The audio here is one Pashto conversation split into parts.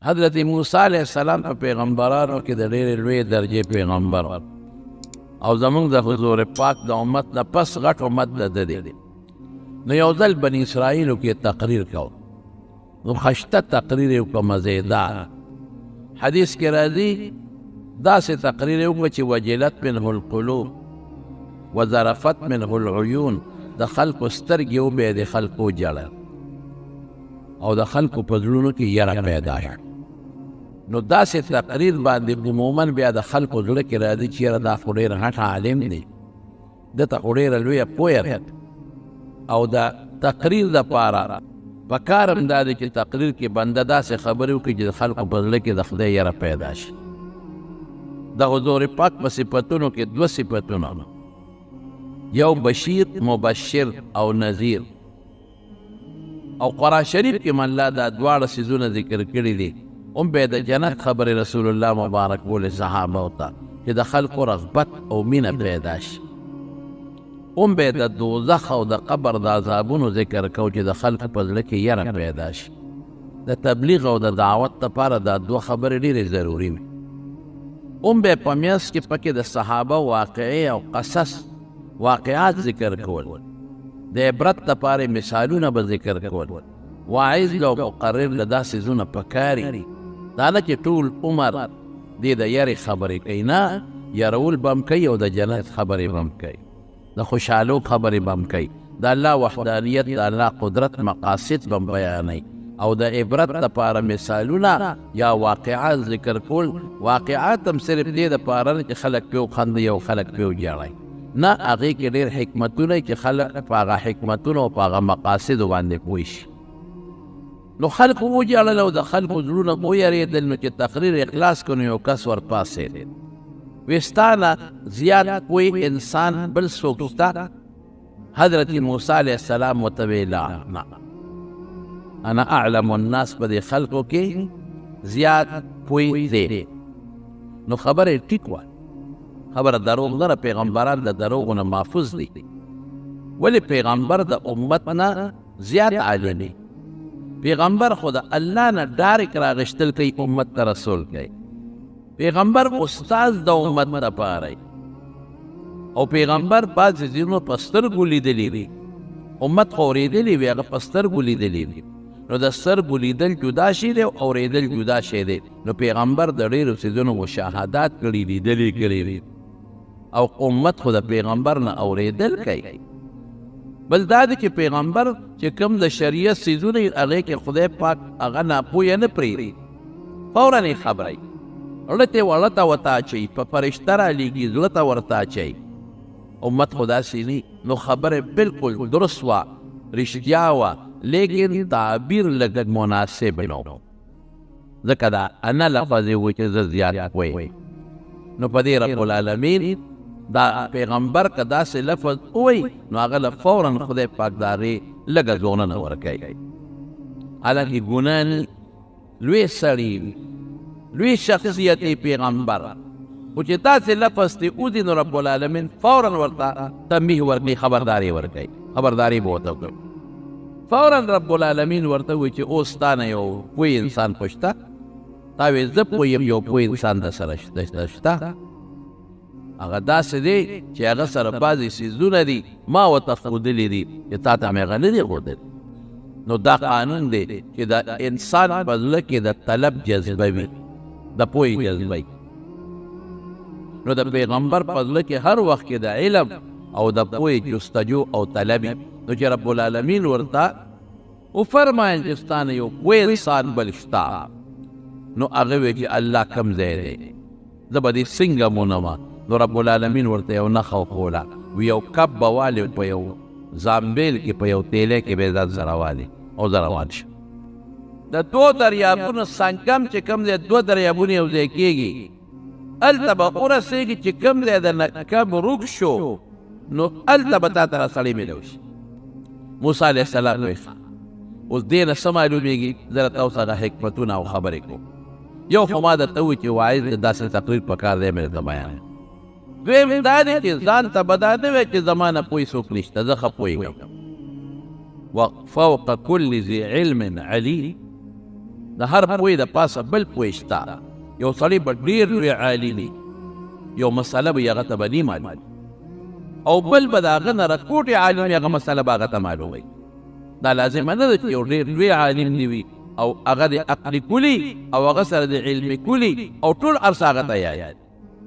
حضرت موسی علیہ السلام په پیغمبرانو کې د ډېرې لوی درجې پیغمبر او زمونږ د حضور پاک د امت نه پس غټ امت د ده دی. نو یو ځل بني اسرائیلو کې تقریر کو، نو خشته تقریر یې وکړه مزیدار. حدیث کې راځي داسې تقریر یې وکړه چې وجلت منه القلوب وذرفت منه العیون، د خلکو سترګې وبې د خلکو جړل او د خلکو په زړونو کې یره پیدا شوه. نو داسې تقریر باندې عموما بیا د خلکو زړه کې راځي چې یاره دا خو ډېر غټ عالم دی، دته خو ډېره لویه پوهه ده. او د تقریر دپاره پکار هم دا دی چې تقریر کې بنده داسې خبرې وکړي چې د خلکو په زړه کې د خدای یره پیدا شي. د حضور پاک په صفتونو کې دوه صفتونه، یو بشیر مبشر او نذیر. او قرآن شریف کې من الله دا دواړه څیزونه ذکر کړي دي. هم به د جنت خبرې رسول الله مبارک بولې صحابه ته چې د خلکو رغبت او مینه پیدا شي. هم به د دوزخ او د قبر د عذابونو ذکر کو چې د خلکو په زړه کې یره پیدا شي. د تبلیغ او د دعوت لپاره دا دوه خبرې ډېرې ضروري وي. هم به په میاشت کې پکې د صحابه واقعې او قصص واقعات ذکر کول، د عبرت لپاره مثالونه به ذکر کول. واعظ او مقرر له داسې څیزونه پکاري، دا نه چې ټول عمر دې د یارې خبرې کوي، نه، یارول به هم کوي او د جنت خبرې به هم کوي، د خوشحالو خبرې به هم کوي، د الله وحدانیت د الله قدرت مقاصد به هم بیانوي، او د عبرت لپاره مثالونه یا واقعات ذکر کول. واقعات هم صرف دې دپاره نه چې خلک پې وخندي او خلک پې وجاړي، نه، هغې کې ډېر حکمتونه چې خلک په هغه حکمتونو او په هغه مقاصدو باندې پوه شي. نو خلق وجاړل او د خلکو زړونه ویرېدل. نو چې تقریر اخلاص کړو یو کس ورپاسېدل، وی ستا نه زیات کوئی انسان بل څوک شته؟ حضرت موسی علیه السلام ورته ویل لا، انا اعلم الناس، په دې خلکو کې زیات پوی دی. نو خبره ټیک وه، خبره دروغ نه ده. پیغمبران د دروغو نه محفوظ دي، ولې پیغمبر د امت نه زیات عالم دی. پیغمبر خو د الله نه ډایرک راغشتل کوي، امت ته رسول کوي. پیغمبر استاد د امت دپاره، او پیغمبر بعضې ځینو په سترګو لیدلي دي، امت خو اورېدلي وي، هغه په سترګو لیدلي دي. نو د سترګو لیدل جدا شی دی او اورېدل جدا شی دی. نو پیغمبر د ډېرو څیزونو مشاهدات کړي، لیدلي کړي دي، او امت خو د پیغمبر نه اورېدل کوي. بل دا دی چې پیغمبر چې کوم د شریعت څیزونه یې هغې کې خدای پاک هغه ناپویه نه پرېږدي، فوراً یې خبروي، زړه ته وړه ته ورته اچوي، په فرشته رالیږي زړه ته ورته اچوي. امت خو داسې نه، نو خبره بالکل درست وه، رښتیا وه، لیکن تعبیر لږ مناسب نه و، ځکه دا انا لفظ یې و چې زه زیات وی. نو په دې رب العالمین دا پیغمبر که داسې لفظ ووایي، نو هغه له فوراً خدای پاک د هغې لږه ځوانه ورکوي. حالانکې ګناه نه، لوی سړي لوی شخصیت پیغمبر، خو چې داسې لفظ ته وځي نو رب العالمین فوراً ورته تنبیه ورکوي، خبرداری ورکوي، خبرداری به ورته وکړي. فوراً رب العالمین ورته وایي چې اوس تا نه یو پوه انسان خو شته؟ تا وایي زه پوه یم، یو پوه انسان در سره شته. هغه داسې دی چې هغه سره بعضې څیزونه دي ما ورته ښودلي دي چې تا ته مې هغه نه دي ښودلي. نو دا قانون دی چې د انسان په زړه کې د طلب جذبه وي، د پوهې جذبه وي. نو د پیغمبر په زړه کې هر وخت کې د علم او د پوهې جستجو او طلب وي. نو چې رب العالمین ورته وفرمایل چې ستا نه یو پوه انسان بل شته، نو هغه وایي چې الله کم ځای دی، زه به دې څنګه مونمه؟ نو رب العالمین ورته یو نښه وښوله، وي یو کب به والې په یو زامبیل کې، په یو تیلی کې به یې ځان سره والې او زه روان شم. د دوه دریابونو سنگم چې کوم ځای دوه دریابونه یو ځای کېږي، هلته به ورسېږي چې کوم ځای د کب روږ شو، نو هلته به تا ته سړی میلو شي. موسی علیه السلام وایي اوس دې نه څه معلومېږي؟ زه راته اوس هغه حکمتونه او خبرې کوم. یو خو ما درته ووایي چې واعظ داسې تقریر پکار دی مې درته بیان. دویم دا دی چې ځان ته به دا نه وایي چې زما نه پوه څوک نشته، زه ښه پوهېږم. وفوق کل ذي علم علي، د هر پوی د پاسه بل پوی شته. یو سړی به ډېر لوی عالم وي، یو مسله به یې هغه ته به نه معلوم، او بل به د هغه نه رکوټې عالم وي، هغه مسله به هغه ته معلوم وي. دا لازمه نه ده چې یو ډېر لوی عالم دې وي او هغه د عقل کلي او هغه سره د علم کلي او ټول ارس هغه ته یاد.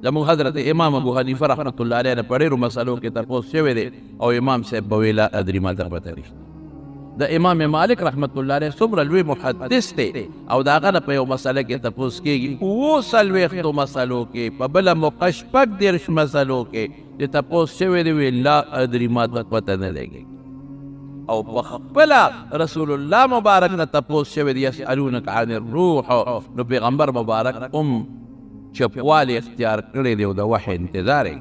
زموږ حضرت امام ابو حنیفه رحمت الله علیه نه په ډېرو مسلو کې تپوس شوی دی او امام صاحب به ویله ادري ما ته پته نشته. د امام مالک رحمت الله علیه څومره لوی محدث دی او د هغه نه په یو مسله کې تپوس کېږي، اووه مسلو کې، په بله موقع 30 مسلو کې چې تپوس شوی دی، وی لا ادري ما ته پته نه لګي. او په خپله رسول الله مبارک نه تپوس شوی دی، یسألونک عن الروح، نو پیغمبر مبارک چپوالی اختیار کړی دی او د وحی انتظار یې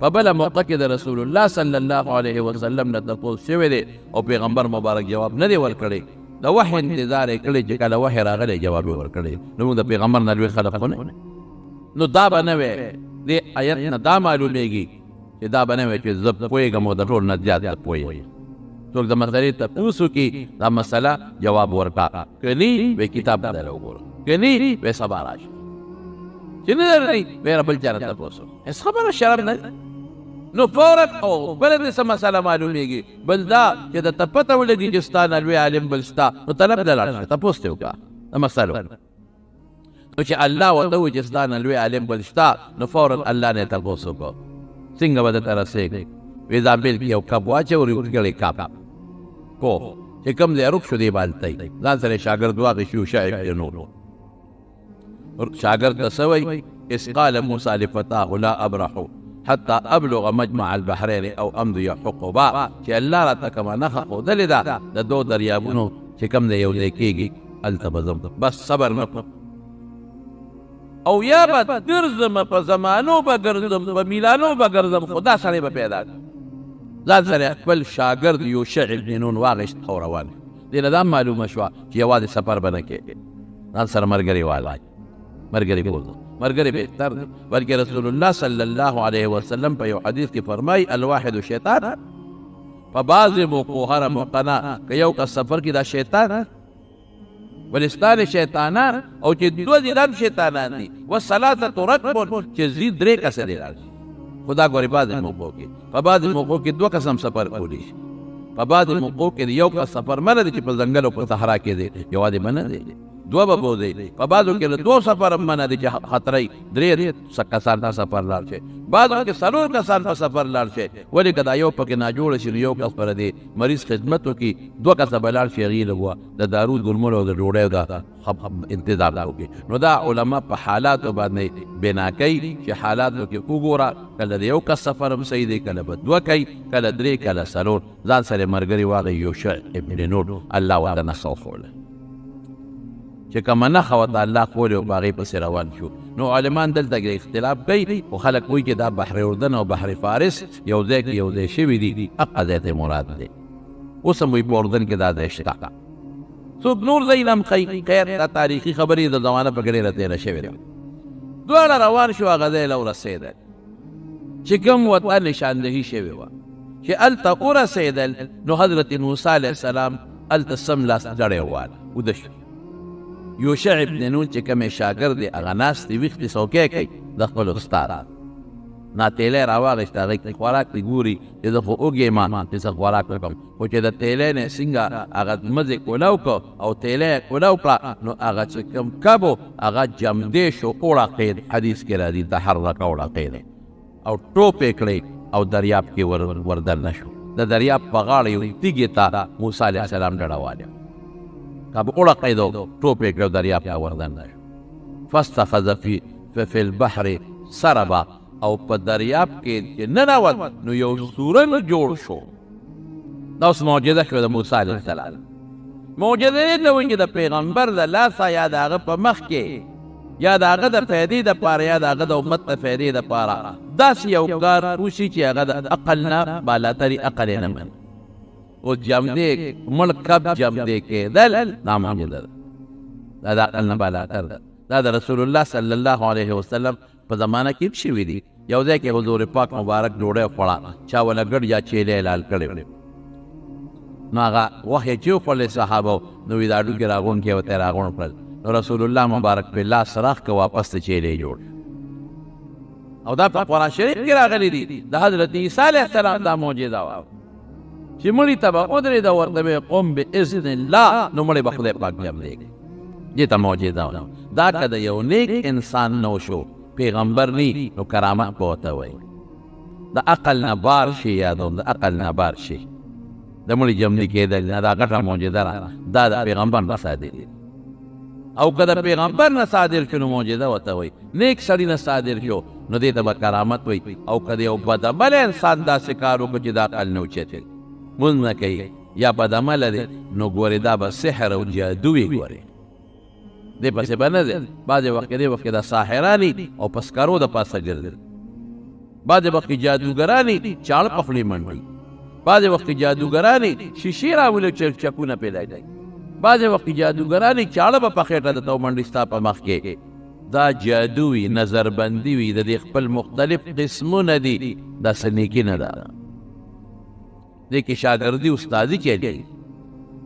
په بله موقع کې د رسول الله صلی الله علیه وسلم نه تپوس شوی دی او پیغمبر مبارک جواب نه دی ورکړی، د وحی انتظار یې کړی چې کله وحی راغلی جواب یې ورکړی. نو موږ د پیغمبر نه لوی خلق خو نه، نو دا به نه وی دې آیت نه دا معلومیږي چې دا به نه وی چې زه پوهېږم او د ټول نه زیات پوهېږم. څوک د مسلې تپوس وکړي دا مسله جواب ورکړه، که نه وی کتاب ته وګوره، که نه وی سبا راشي، چې نه درنی ویره بل چا نه تپوس وکړه. هېڅ خبره شرم نه، نو فورا او بله دې څه مسله معلومیږي، بل دا چې درته پته ولګي چې ستا نه لوی عالم بل شته، نو طلب ته لاړ شه، تپوس دې وکړه د مسلو. نو چې الله ورته ووایي چې ستا نه لوی عالم بل شته، نو فورا الله نه تپوس وکړه څنګه به درته رسېږي. وی زامبل کې یو کب واچوي، ورګړی کب کو چې کوم ځای روک شو دی بالتی، ځان سره شاګرد واخیست یوشع ابن نون. شاګرد ته څه وایي؟ إذ قال موسى لفتاه لا أبرح حتى أبلغ مجمع البحرين أو أمضي حقبا، چې الله راته کومه نښه ښودلې ده د دو دریابونو چې کوم دی یو ځای کېږي هلته به ځم، بس صبر نه کړم، او یا به ګرځم په زمانو به ګرځم په میلانو به ګرځم، خو دا سړی به پیدا کړم. ځان سره خپل شاګرد یوشع ابن نون واخیست او روان. دې نه دا معلومه شوه چې یوازې سفر به نه کېږي، ځان سره ملګري والا، ملګري بولدو، ملګري بهتر دی. بلکې رسول الله صلی الله علیه وسلم په یو حدیث کې فرمایي الواحد شیطان. په بعضې موقعو هره موقع نه که یو کس سفر کې دا شیطان ولستان شیطانان او چې دوه دي دا شیطانان دي، والثلاثة رکب چې زی 3 کسه دی راشي. خدا ګورې بعضې موقعو کې په بعضې موقعو کې 2 کس هم سفر کولی شي، په بعضې موقعو کې یو کس سفر منه دی چې په ځنګل او په صحرا کې دی، یوازې منه دی، 2 به بوځي. په بعضو کې 2 سفر هم منه دی چې خطرې 3 کسان په سفر لاړ شي، بعضو کې 4 کسان په سفر لاړ شي. ولې که دا یو پکې ناجوړه شي نو یو کس پر دی مریض خدمت وکړي، 2 کسه به لاړ شي هغې لږ د دارو ګلملو او د ډوډۍ د انتظار وکړي. نو دا علما په حالاتو باندې بنا کوي چې حالاتو کې وګوره، کله د یو کس سفر هم صحیح دی، کله به 2 کوي، کله 3، کله 4، ځان سره ملګري واغی یوشع ابن نون. الله ورته نښه وښوله چې کومه نښه ورته الله ښولې او په هغې پسې روان شو. نو عالمان دلته کې اختلاف کوي، خو خلک وایي چې دا بحر اردن او بحر فارس یو ځای کې یو ځای شوي دي، هغه ځای ته مراد دی. اوس هم وایي په اردن کې دا ځای شته. څوک نور ځایونه هم ښیي، خیر دا تاریخي خبرې د زمانه په کې ډېره تېره شوې ده. دواړه روان شو، هغه ځای له ورسېدل چې کوم ورته نشاندهي شوې وه چې هلته ورسېدل. نو حضرت موسی علیه السلام هلته سملاس ډړی وواله، وده شو. یوشع ابن نون چې کومې شاګرد دی هغه ناست دی، ویښتې څوکۍ کوي د خپل استاد، ناتیلی راواغېست، هغې کې خوراک دی، ګوري چې زه خو اوږ یم چې څه خوراک وکړم، خو چې د تیلی نه څنګه هغه مزې کولو کړ او تیلی یې کولو کړه، نو هغه چې کوم کب و هغه جمدې شو، وړقېد. حدیث کې راځي تحرک وړقېد او ټوپ یې کړی او دریاب کې وردننه شو. د دریاب په غاړه یو تیږې ته موسی علیه السلام ډډه والې، کب وړقېد او ټوپ یې کړی او دریاب ته وردننه شو. فاستخذ فی البحر سربا، او په دریاب کې چې ننوت نو یو سورن جوړ شو. دا اوس معجزه شوه د موسی علیه السلام. معجزه یې ته وایي چې د پیغمبر د لاسه یا د هغه په مخ کې یا د هغه د فایدې دپاره یا د هغه د امت د فایدې دپاره داسې یو کار وشي چې هغه د عقل نه بالاتري عقل یې نه مني. اوس جمدې مړ کب جمدې کېدل دا معجزه ده، دا د عقل نه بالاتر ده. دا د رسول الله صلی الله علیه وسلم په زمانه کې شوي دي. یو ځای کې حضور پاک مبارک ډوډۍ خوړه، چا وله ګډ یا چیلی حلال کړی، نو هغه وحی چې وخوړل صحابه نو وی دا ډوکې راغونډ کې ورته راغونډ کړل نو رسول الله مبارک په لاس راخ که واپس ته چیلې جوړ او دا په قرآن شریف کې راغلی دي د حضرت عیسی علیه السلام دا معجزه وه چې مړي ته به ودرېده ورته به قم باذن الله نو مړی به خدای پاک جملېږي دې ته معجزه وه دا که د یو نیک انسان نو شو پیغمبر نی نو کرامت به ورته وایي د عقل نه بار شي یادوم د عقل نه بار شي د مړي جملې کېدل دا غټه معجزه ده دا د پیغمبر نه صادر دي او که د پیغمبر نه صادر شو نو معجزه ورته وایي نیک سړي نه صادر شو نو دې ته به کرامت وایي او که د یو بدعمله انسان داسې کار وکړو چې د عقل نه اوچت مونځ نه کوي یا بدعمله دی نو ګورې دا به سحر او جادو وي ګورې دې پسې به نه دی بعضې وخت کې دې وخت کې د ساحرانې او په سکرو د پاسه ګرځي بعضې وخت کې جادوګرانې چاړه په خولې منډي بعضې وخت کې جادوګرانې شیشې راولي چکونه پیدا کوي بعضې وخت کې جادوګرانې چاړه به په خېټه درته ومنډي ستا په مخ کې دا جادو وي نظربندي وي د دې خپل مختلف قسمونه دي دا څه نیکي نه ده دې کې شاګردي استادي کوي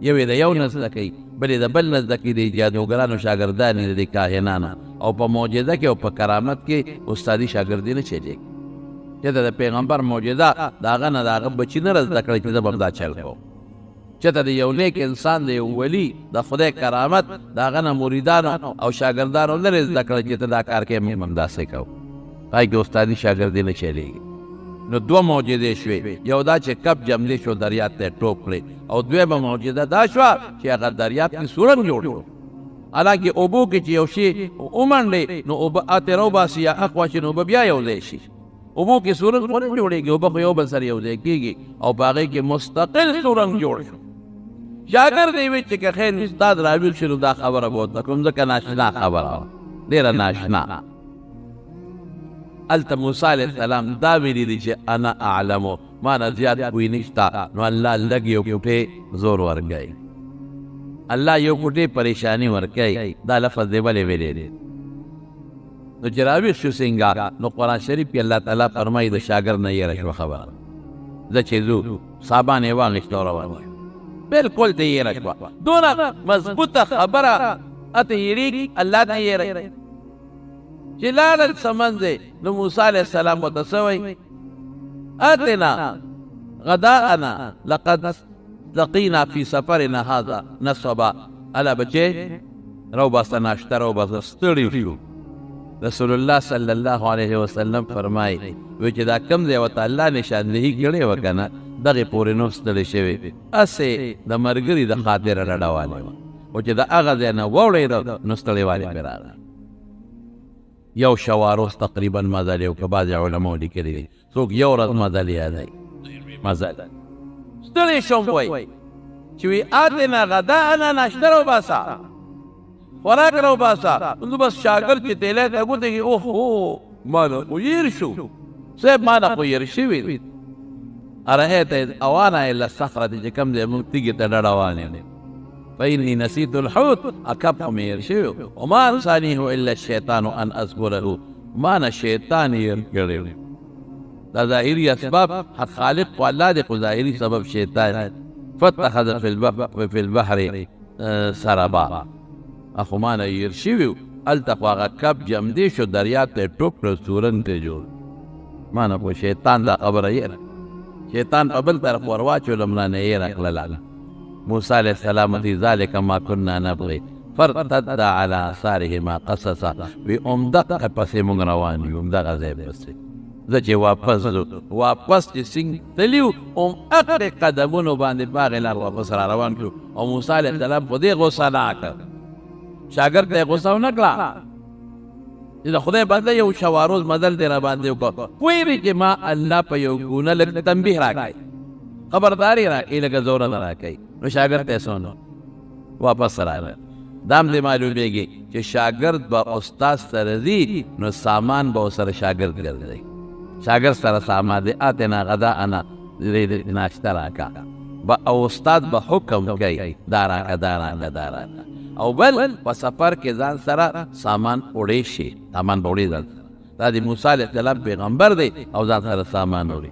یو یې د یو نه زده کوي بل یې د بل نه زده کوي د جادوګرانو شاګردان یې د کاهنانو او په معجزه کې او په کرامت کې استادي شاګردي نه چلېږي چې د پیغمبر معجزه د هغه نه د هغه بچي نه زده کړی چې زه به هم دا چل کوم چې د یو نیک انسان د یو ولی د خدای کرامت د هغه نه مریدانو او شاګردانو نه زده کړی چې ته دا کار کوې موږ هم داسې کوو هغې کې استادي شاګردي نه چلېږي نو دوه معجزې شوې یو دا چې کب جملې شو دریاب ته ټوپ کړې او دویمه معجزه دا شوه چې هغه دریاب کې سورنګ جوړ شو حالانکې اوبو کې چې یو شي ومنډې نو اوبه اتې راوباسي یا اخوا شي نو اوبه بیا یو ځای شي اوبو کې سورنګ ونه جوړېږي اوبه خو یو بل سره یو ځای کېږي او په هغې کې مستقل سورنګ جوړ شو شاګرد یې وی چې که خیر استاد راویل شي نو دا خبره به ورته کوم ځکه ناشنا خبره وه ډېره ناشنا هلته موسی علیه السلام دا ویلي دي چې انا اعلمو ما نه زیات پوی نشته نو الله لږ یو کوټې زور ورکوي الله یو کوټې پریشاني ورکوي دا لفظ دی ولې ویلی دی نو چې راویښ شو څنګه نو قرآن شریف کې الله تعالی فرمایي د شاګرد نه یېره شوه خبره زه چې ځو صابان یې واخېست او روان شو بلکل ته یېره شوه دونه مضبوطه خبره اته یېرېږي الله ته یېره چې لاړل سمندې نو موسی علیه السلام ورته څه وایي اتنا غداءنا لقد لقینا فی سفرنا هذا نصبا الا بچې راوباسه ناشته راوباسه ستړي شو رسول الله صلی الله علیه وسلم فرمایي وی چې دا کم دی ورته الله نشاندهي کړې وه که نه دغې پورې نو ستړی شوی هسې د ملګري د خاطره رډوالې وه او چې د هغه ځای نه واوړېده نو ستړیوالې پرې راغله یو شواروس تقریبا مزل یو که بعضې علماو لیکلي دي څوک یو ورځ مزل یادوي مزل ستړی شوم وایي چې وی آتنا غداءنا ناشته راوباسه خوراک راوباسه نو بس شاګرد چې تیلی ته ګوته کړي اوهو ما نه خو هېر شو صاحب ما نه خو هېر شوي دي ارأیت اوانه الا الصخره چې کوم دی موږ تیږې ته ډډ روانې فإني نسيت الحوت أكب مير شو وما أنسانيه إلا الشيطان أن أذكره ما أنا شيطان يركره دا ظاهري أسباب حق خالق والله دي ظاهري سبب شيطان فاتخذ في البحر سربا أخو ما أنا يرشيو التقوا كب جمدي شو دريات ټوپ رسورن ته جوړ ما أنا شيطان دا خبره يره شيطان په بل طرف ورواچو لمنا نه يره کړل موسی علیہ السلام تی ذالک ما كنا نبغي فرتد على آثارهما قصصا وی عمدق پسې مونږ روان یو عمدغه ځای پسې زه چې واپس چې څنګه تلیو هغې قدمونو باندې په هغې لار واپس را روان کړو او موسی علیہ السلام په دې غوسه نه کړ شاګرد ته یې غوسه ونه کړه چې د خدای بنده یو شواروز مزل دی را باندې وکړه پوهېږي چې ما الله په یو ګونه لږ تنبیه راکړی خبرداری راکړي لکه زوره نه راکوي نو شاګرد ته سونو واپس راغی دام دې معلومیږي چې شاګرد به استاد سره ځي نو سامان به ورسره شاګرد ګرځوي شاګرد سره سامان دی اتنا غداءنا ناشته راکړه او استاد به حکم کوي دا راکړه او بل په سفر کې ځان سره سامان وړی شي سامان به وړي ځان سره دا د موسی علیه السلام پیغمبر دی او ځان سره سامان وړي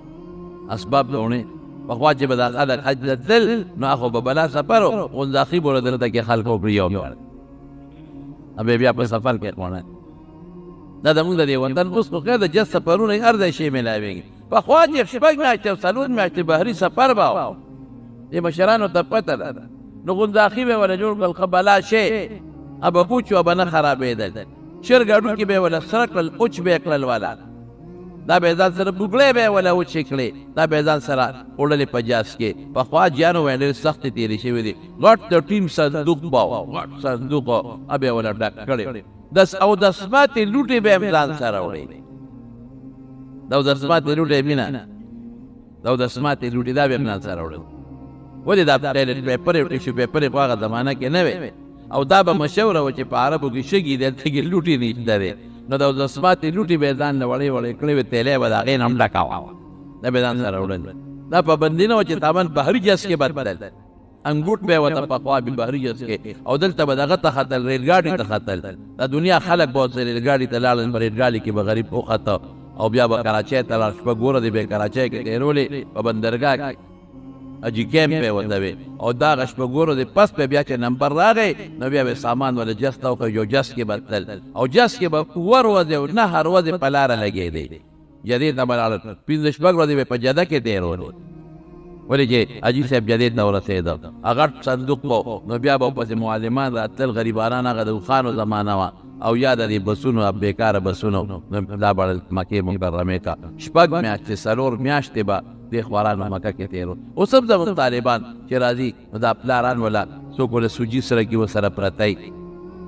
اسباب به وړي پخوا چې به دا خلک حج ته تلل نو هغه به بلا سفر و غنداخي به دلته کې خلکو پرې یو بیا په سفر کې قونه دا زمونږ د دې وطن اوس خو خیر د جز سفرونه هر ځای شی میلاوېږي پخوا چې شپږ میاشتې او څلور میاشتې بهري سفر به و دې مشرانو ته پته ده نو غنداخي به وله جوړ کړل ښه بلا شی به پوچ و به نه خرابېدل چرګ هډوکي به یې وله سره کړل اوچ به یې کړل والا دا به یې ځان سره بوګړې به یې وله وچې کړې دا به یې ځان سره وړلې په جاز کې پخوا جیانو ویل ډېرې سختې تېرې شوې دي غټ د ټیم صندوق به و غټ صندوق به یې وله ډک کړی او د سماتې لوټې به یې ځان سره وړې دا د سماتې لوټې مینه دا د سماتې لوټې دا به یې ځان سره وړل ولې دا پیپرې ټیشو پیپرې په هغه زمانه کې نه وې او دا به مشهوره وه چې په عربو کې شګي دلته کې لوټې نشته دی نو د سماتې لوټې به یې ځان نه وړې وړې کړې وې تیلی به د هغې نه هم ډکه وه دا به یې ځان سره وړل دا پابندي نه وه چې تابان بهري جز کې بدل انګوټ به یې ورته پخوا بهري جز کې او دلته به دغه ته ختل ریلګاډي ته ختل د دنیا خلک به ورته ریلګاډي ته لاړل په ریلګاډي کې به غریب وخته او بیا به کراچۍ ته لاړ شپه ګوره دی به یې کراچۍ کې تېرولې په بندرګاه کې اجي کیمپ به ورته وي او دا هغه شپه ګورو دی پس به بیا چې نمبر راغی نو بیا به سامان وله جس ته وکړ یو جس کې به تلل او جس کې به اووه ورځې او نهه ورځې په لاره لګېدی جدې ته به لاړل پنځه شپږ ورځې به په جده کې تېرولې ولې چې حاجي صاحب جدې ته ورسېده هغه صندوق به نو بیا به ورپسې معلمان راتلل غریبانان هغه د اوښانو زمانه وه او یا د دې بسونو بېکاره بسونو دا به مکې مکرمې ته شپږ میاشتې څلور میاشتې به دې خوارانو مکه کې تېرول اوس هم زموږ طالبان چې راځي نو دا پلاران وله څوک وله سوجي سره کې ورسره پرتی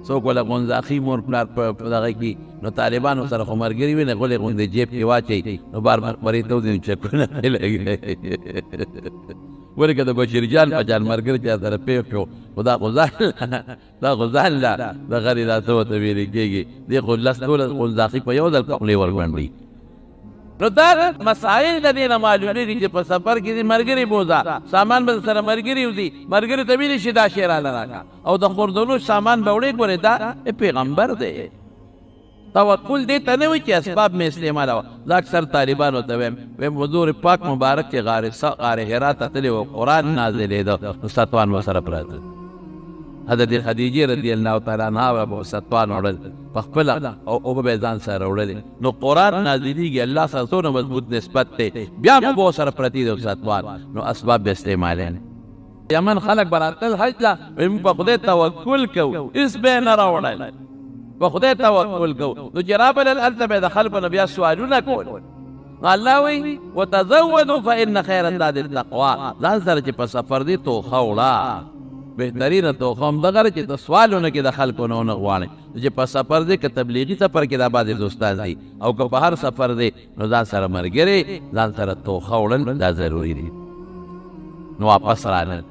څوک وله غونځاخي مور پلار په دغه کې نو طالبانو سره خو ملګري وي نه غولې غوندې جیب کې واچوي نو بار مقبرې ته وځي نو چکونه لګي ولې که د بشیرجان په جان ملګري چا سره پېښ شو خو دا خو ځان له دغه دې دا څه ورته ویلې کېږي دې خو لس دولس غونځاخي په یو ځل خولې ورګنډي نو دا مسائل د دې نه معلومېږي چې په سفر کې دې ملګري بوځه سامان به سره ملګري وځي ملګري ته ویلی شي دا شی راله راکړه او د خوردنو سامان به وړې ګورې دا پیغمبر دی توکل دې ته نه وي چې اسباب مې استعمالوه زه اکثر طالبانو ته ویم حضور پاک مبارک چې غار حرا ته تللی و قرآن نازلېده نو ستوان به سره پراته حضرت خدیجې رضی الله تعالی عنها به ستوان وړل په خپله او به یې ځان سره وړلې نو قرآن نازلېږي الله سره څومره مضبوط نسبت دی بیا به ورسره پرتي دی ستوان نو اسباب به استعمالوي یمن خلک به راتلل حج ته موږ په خدای توکل کوو هېڅ به یې نه راوړل په خدای توکل کوو نو چې رابلل هلته به یې د خلکو نه بیا سوالونه کول الله وایي وتزودوا فإن خیر الزاد التقوا ځان سره چې په سفر دی توښه وړه بهترینه توښه همدغه چې د سوالونه کې د خلکو نه ونه غواړئ چې په سفر دی که تبلیغي سفر کې دا بعضې دوستان دي او که په هر سفر دی نو ځان سره ملګري ځان سره توښه وړل دا ضروري دي نو واپس رالل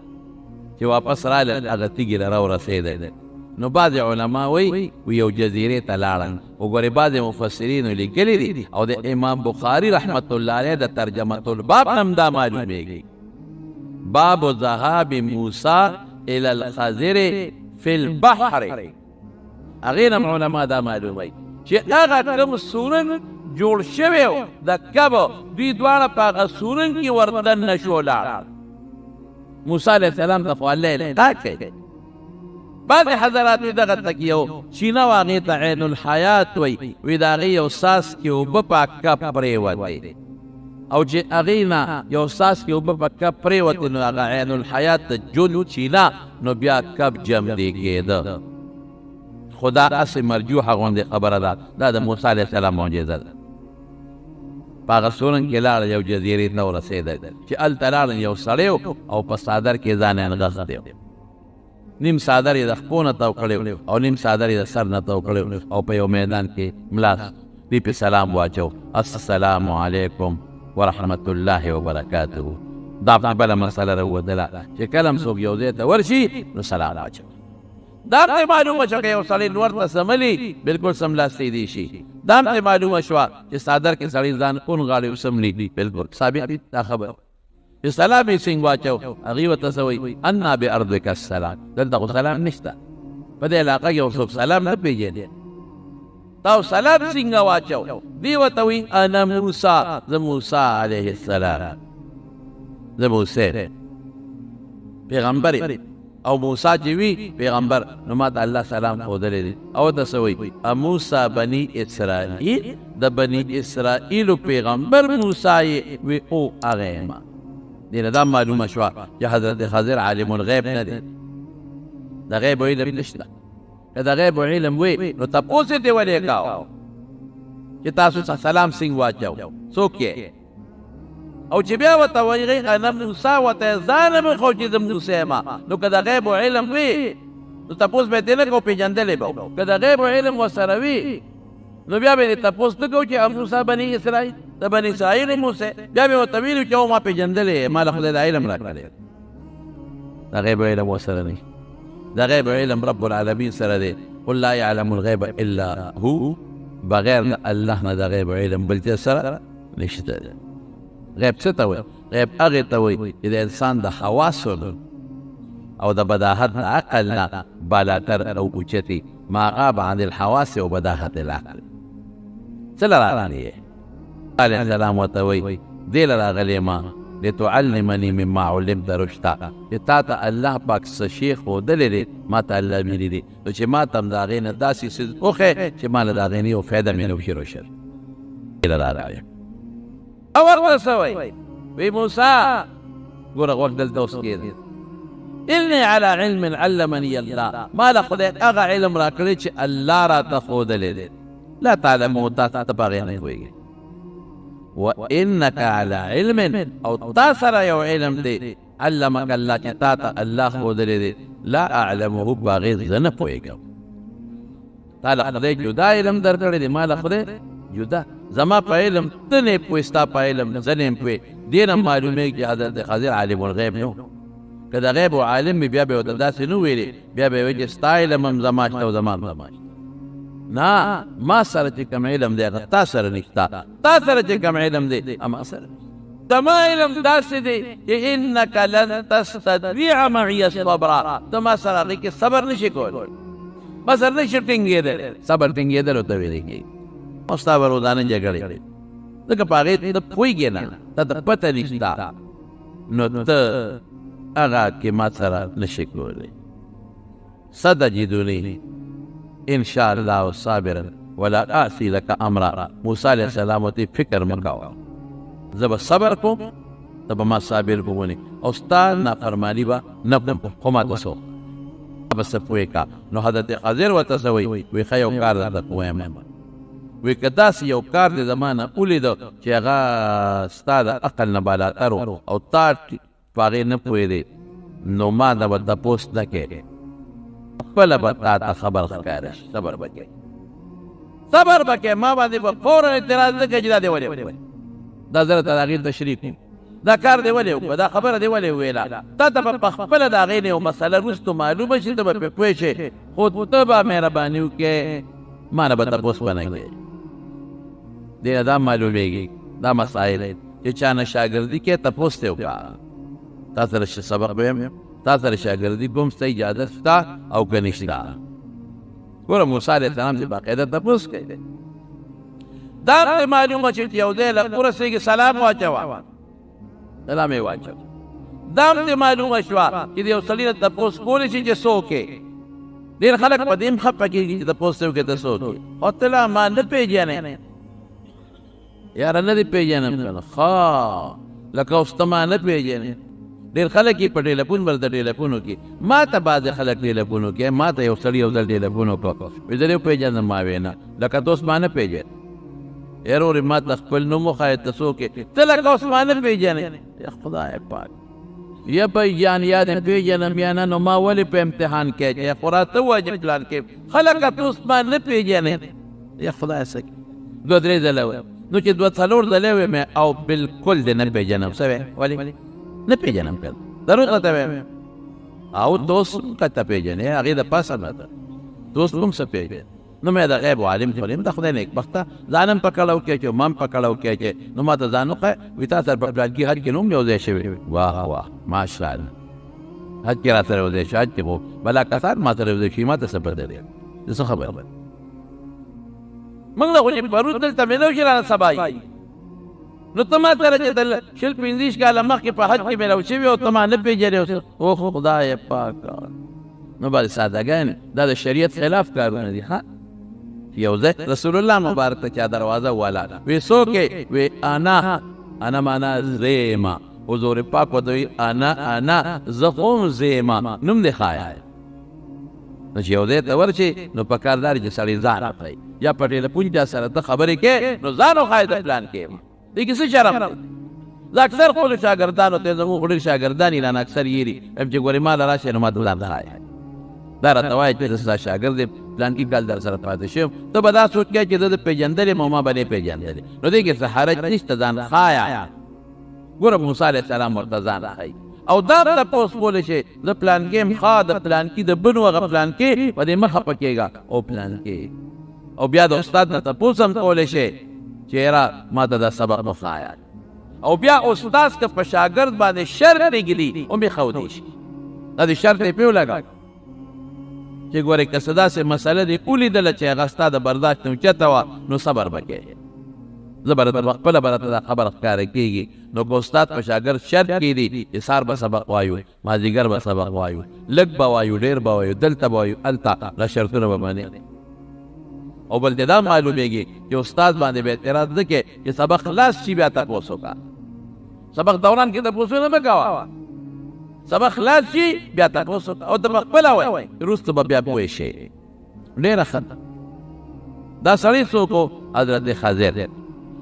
چې واپس رالل هغه تیږې له راورسېدی نو بعضې علما وایي یو جزیرې ته لاړل وګورې بعضې مفسرینو لیکلي دي او د امام بخاري رحمت الله علیه د ترجمة الباب هم دا معلومېږي باب ذهاب موسی الى الخضر فی البحر هغې نه علما دا معلوموي چې هغه کوم سورن جوړ شوی و د کبو دوی دواړه په هغه سورن کې وردننه شو لاړ موسی علیه السلام ته خو الله القا کوي بعض حضرات وی دغه تک یو چینه و هغې ته عین الحیات وی د هغې یو ساس کې اوبه په کپ پرېوتې او چې هغې نه یو ساس کې اوبه په کپ پرېوتې نو هغه عین الحیات د ژوند چینه نو بیا کپ جمدې کېده خو دا هسې مرجوحه غوندې خبره ده دا د موسی علیه السلام معجزه ده په هغه سورن کې لاړل یو جزیرې ته ورسېدی چې هلته لاړل یو سړی او په څادر کې ځان یې نغښتی نیم څادر یې د خپو نه تاو کړی او نیم څادر یې د سر نه تاو کړی او په یو میدان کې ملاس دوی پې سلام واچو السلام علیکم ورحمت الله وبرکاته دا بله مسله راووتله چې کله هم څوک یو ځای ته ورشي نو سلام واچو دا هم ته معلومه شوه که یو سړی نور ته سملي بلکل سملاستېدی شي دا هم ته معلومه شوه چې څادر کې سړی ځان اون غاړې وسملي بلکل ثابت دا خبر سلام یې څنګه واچو هغې ورته څه وایي انا بارضک السلام دلته خو سلام نشته په دې علاقه کې څوک سلام نه پېژني تا سلام څنګه واچو دی ورته وایي انا موسی زه موسی علیه السلام زه موسی پیغمبر او موسی چې وي پیغمبر نو ما ته الله سلام ښودلی دی او ته څه وایي موسی بني اسرائیل د بني اسرائیلو پیغمبر موسی یې وی او هغه یم دې نه دا معلومه شوه چې حضرت خضر عالم الغیب نه دی د غیب علم نشته که د غیب علم وی نو تپوس یې دې ولې کاوه چې تاسو سلام څنګه واچو څوک یې او چې بیا ورته وایي انا موسی ورته ځان مې خو چې د موسی یم نو که د غیب علم وي نو تپوس به یې نه کوو پېژندلی به که د غیب علم ورسره وي نو بیا به یې تپوس نه کوو چې موسی بني اسرائیل د بني اسرائیل موسی بیا به یې ورته ویلي چې ما پېژندلی ما له خدای د علم راکړی د غیب علم ورسره نه د غیب علم رب العالمین سره دی قل لا یعلم الغیب الا هو بغیر د الله نه د غیب علم بل چا سره نشته دی غیب څه ته وایي غیب هغې ته وایي چې د انسان د حواسو او د بداهت د عقل نه بالاتر او اوچتي ما غاب عن الحواس و بداهت العقل څه له راغلی یې علیه السلام ورته وایي دې له راغلی ما لتعلمني مما علمت رشدا چې تا ته الله پاک څه شی ښودلی دی ما ته الله ویلي دي نو چې ما ته هم د هغې نه داسې څه وښیې چې ما له د هغې نه یو فایده مې نه وشي روشن دې له راغلی او ورته څه وایي وی موسی ګوره غوږ دلته اوس کېږي إني على علم علمني الله ما له خدای هغه علم راکړی چې الله راته ښودلی دی لا تعلمو تا ته په هغې نه پوهېږي وإنك على علم او تا سره یو علم دی علمك الله چې تا ته الله ښودلی دی لا اعلمه په هغې زه نه پوهېږم تا له خدای جدا علم درکړی دی ما له خدای جدا زما په علم ته نه پوهې ستا په علم زه نه یم پوهې دې نه معلومېږي چې حضرت خضر عالم الغیب نه که د غیب و عالم مې بیا به یې ورته داسې نه ویلې بیا به یې ویل چې ستا علم هم زما شته او زما هم زما شته نه ما سره چې کوم علم دی هغه تا سره نشته تا سره چې کوم علم دی اما سره زما علم داسې دی چې انک لن تستطیع معي صبرا ته ما سره هغې کې صبر نشي کولی ما سره نشي ټینګېدلی صبر ټینګېدل ورته ویلی کېږي او ستا به روزانه جګړې ځکه په هغې ته پوهېږې نه تا ته پته نشته نو ته هغه کې ما سره نشي کولی ستجدني ان شاء الله صابرا ولا اعصي لك امرا موسی علیه السلام ته فکر مه کوه زه به صبر کوم ته به ما صابر کوونې او ستا نافرماني به نه کوم خو ماته څه به څه پوهې کا نو حضرت خضر ورته څه وایي وایي ښه یو کار درته کویم وایي که داسې یو کار دې زما نه ولیده چې هغه ستا د عقل نه بالاتر او تا په هغې نه پوهېدې نو ما نه به تپوس نه کوې خپله به تا ته خبر ښکاره شي صبر به کوې صبر به کوې ما باندې به فورا اعتراض نه کوې چې دا دې ولې وکړې دا زه درته د هغې تشریح کوم دا کار دې ولې وکړه دا خبره دې ولې وویله تا ته به په خپله د هغې نه یو مسله وروستو معلومه شي ته به پرې پوه شې خو ته به مهرباني وکړې ما نه به تپوس به نه کوې دې نه دا معلومېږي دا مسایل چې چا نه شاګردي کوې تپوس ته وکړه تا سره سبق به یم تا سره شاګردي کوم ستا اجازه شته او که نشته ګوره موسی علیه السلام چې باقاعده تپوس کوي دا هم معلومه چې یو دی له ورسېږي سلام واچوه سلام یې واچوه دا هم معلومه شوه چې د یو سړي نه تپوس کولی شي چې څوک یې ډېر خلک په دې هم خفه کېږي چې تپوس ته وکړې ته څوک یې خو ته لا ما نه پېژنې یاره نه دې پېژنم که نه ښه لکه اوس ته ما نه پېژنې ډېر خلک یې په ټېلیفون ورته ټېلیفون وکړي ما ته بعضې خلک ټېلیفون وکړي ما ته یو سړي یو ځل ټېلیفون وکړه وایي زه دې وپېژنم ما ویې نه لکه ته اوس ما نه پېژنې یاره ورې ما ته خپل نوم وښایه ته څوک یې ته لکه اوس ما نه پېژنې یا خدای پاک یا پېژن یا دې پېژنم یا نه نو ما ولې په امتحان کې یا خو راته ووایه چې پلان کې خلکه ته اوس ما نه پېژنې یا خدای څه کوي دوه درې ځله ویم نو چې دوه څلور ځلې ویم او بلکل دې نه پېژنم څه وی ولې نه پېژنم که ضرور راته ویم او دوست که ته پېژنې هغې د پاسه نه ده دوست هم څه پېژنې نو مې د غیب عالم ته ولیم د خدای نیکبخته ځان هم پکړه وکړې چې ما هم پکړه وکړې چې نو ما ته ځان وښیه وایي تا سره په پلانکي حج کې نو هم یو ځای شوي واه واه ماشاءالله حج کې را سره یو ځای شو حج کې خو بلا کسان ما سره یو ځای شي ما ته څه پته دی زه څه خبر موږ له خو چې پرون دلته مې نه وشي رانه سبا نو ته ما سره چې د شل 15 کاله مخکې په حج کې میلاو شوي او ته ما نه پېژنې او خدای پاک نو باندې سادهګان دا د شریعت خلاف کارونه دي. ها یو ځای رسول الله مبارک ته چا دروازه والا وی څوک وی انا معنا زیما حضور پاک ودوی انا زخم زیما نوم دی خایا نو چې یو ځای ته ورشي نو په کار دار چې سړی ځان راخی یا په ټیلیفون چا سره ته خبرې کې نو ځان وښایه د پلان کې دې کې څه شرم دی. زه اکثر خپلو شاګردانو ته زموږ خو ډېر شاګردان یې رانه اکثر یېري وایم چې ګورې ما له راشئ نو ما ته ځان ښایه دا راته وایي چې زه ستا شاګرد یم پلانکي کال در سره پاتې شوم ته به دا سوچ کوې چې زه د پېژندل یم او ما به نه پېژندلې نو دې کې څه حرج نشته ځان ښایه. ګوره موسی علیه السلام ورته ځان ښایي او دا تپوس کولی شي زه پلانکي یم ښه د پلانکي د بنو هغه پلانکي په دې مه خفه کېږه او پلانکي او بیا د استاد نه تپوس هم کولی شي چې یاره ما ته دا سبق وښایه او بیا استاد که په شاګرد باندې شرط نږدي هم یې ښودی شي دا د شرط یې پې ولګه چې ګورې که څه داسې مسله دې ولیدله چې هغه ستا د برداشت نه اوچته وه نو صبر به کوې زه به خپله به راته دا خبره ښکاره کېږي نو که استاد په شاګرد شرط کېدي چې سهار به سبق وایو مازدیګر به سبق وایو لږ به وایو ډېر به وایو دلته به وایو هلته دا شرطونه به منې او بل دې دا معلومېږي چې استاد باندې به اعتراض نه کې چې سبق خلاص شي بیا تپوس وکړه سبق دوران کې تپوسونه مه کوه سبق خلاص شي بیا تپوس وکړه او ته په خپله وایې وروسته به بیا پوه شي. ډېره ښه دا سړی څوک و حضرت خضر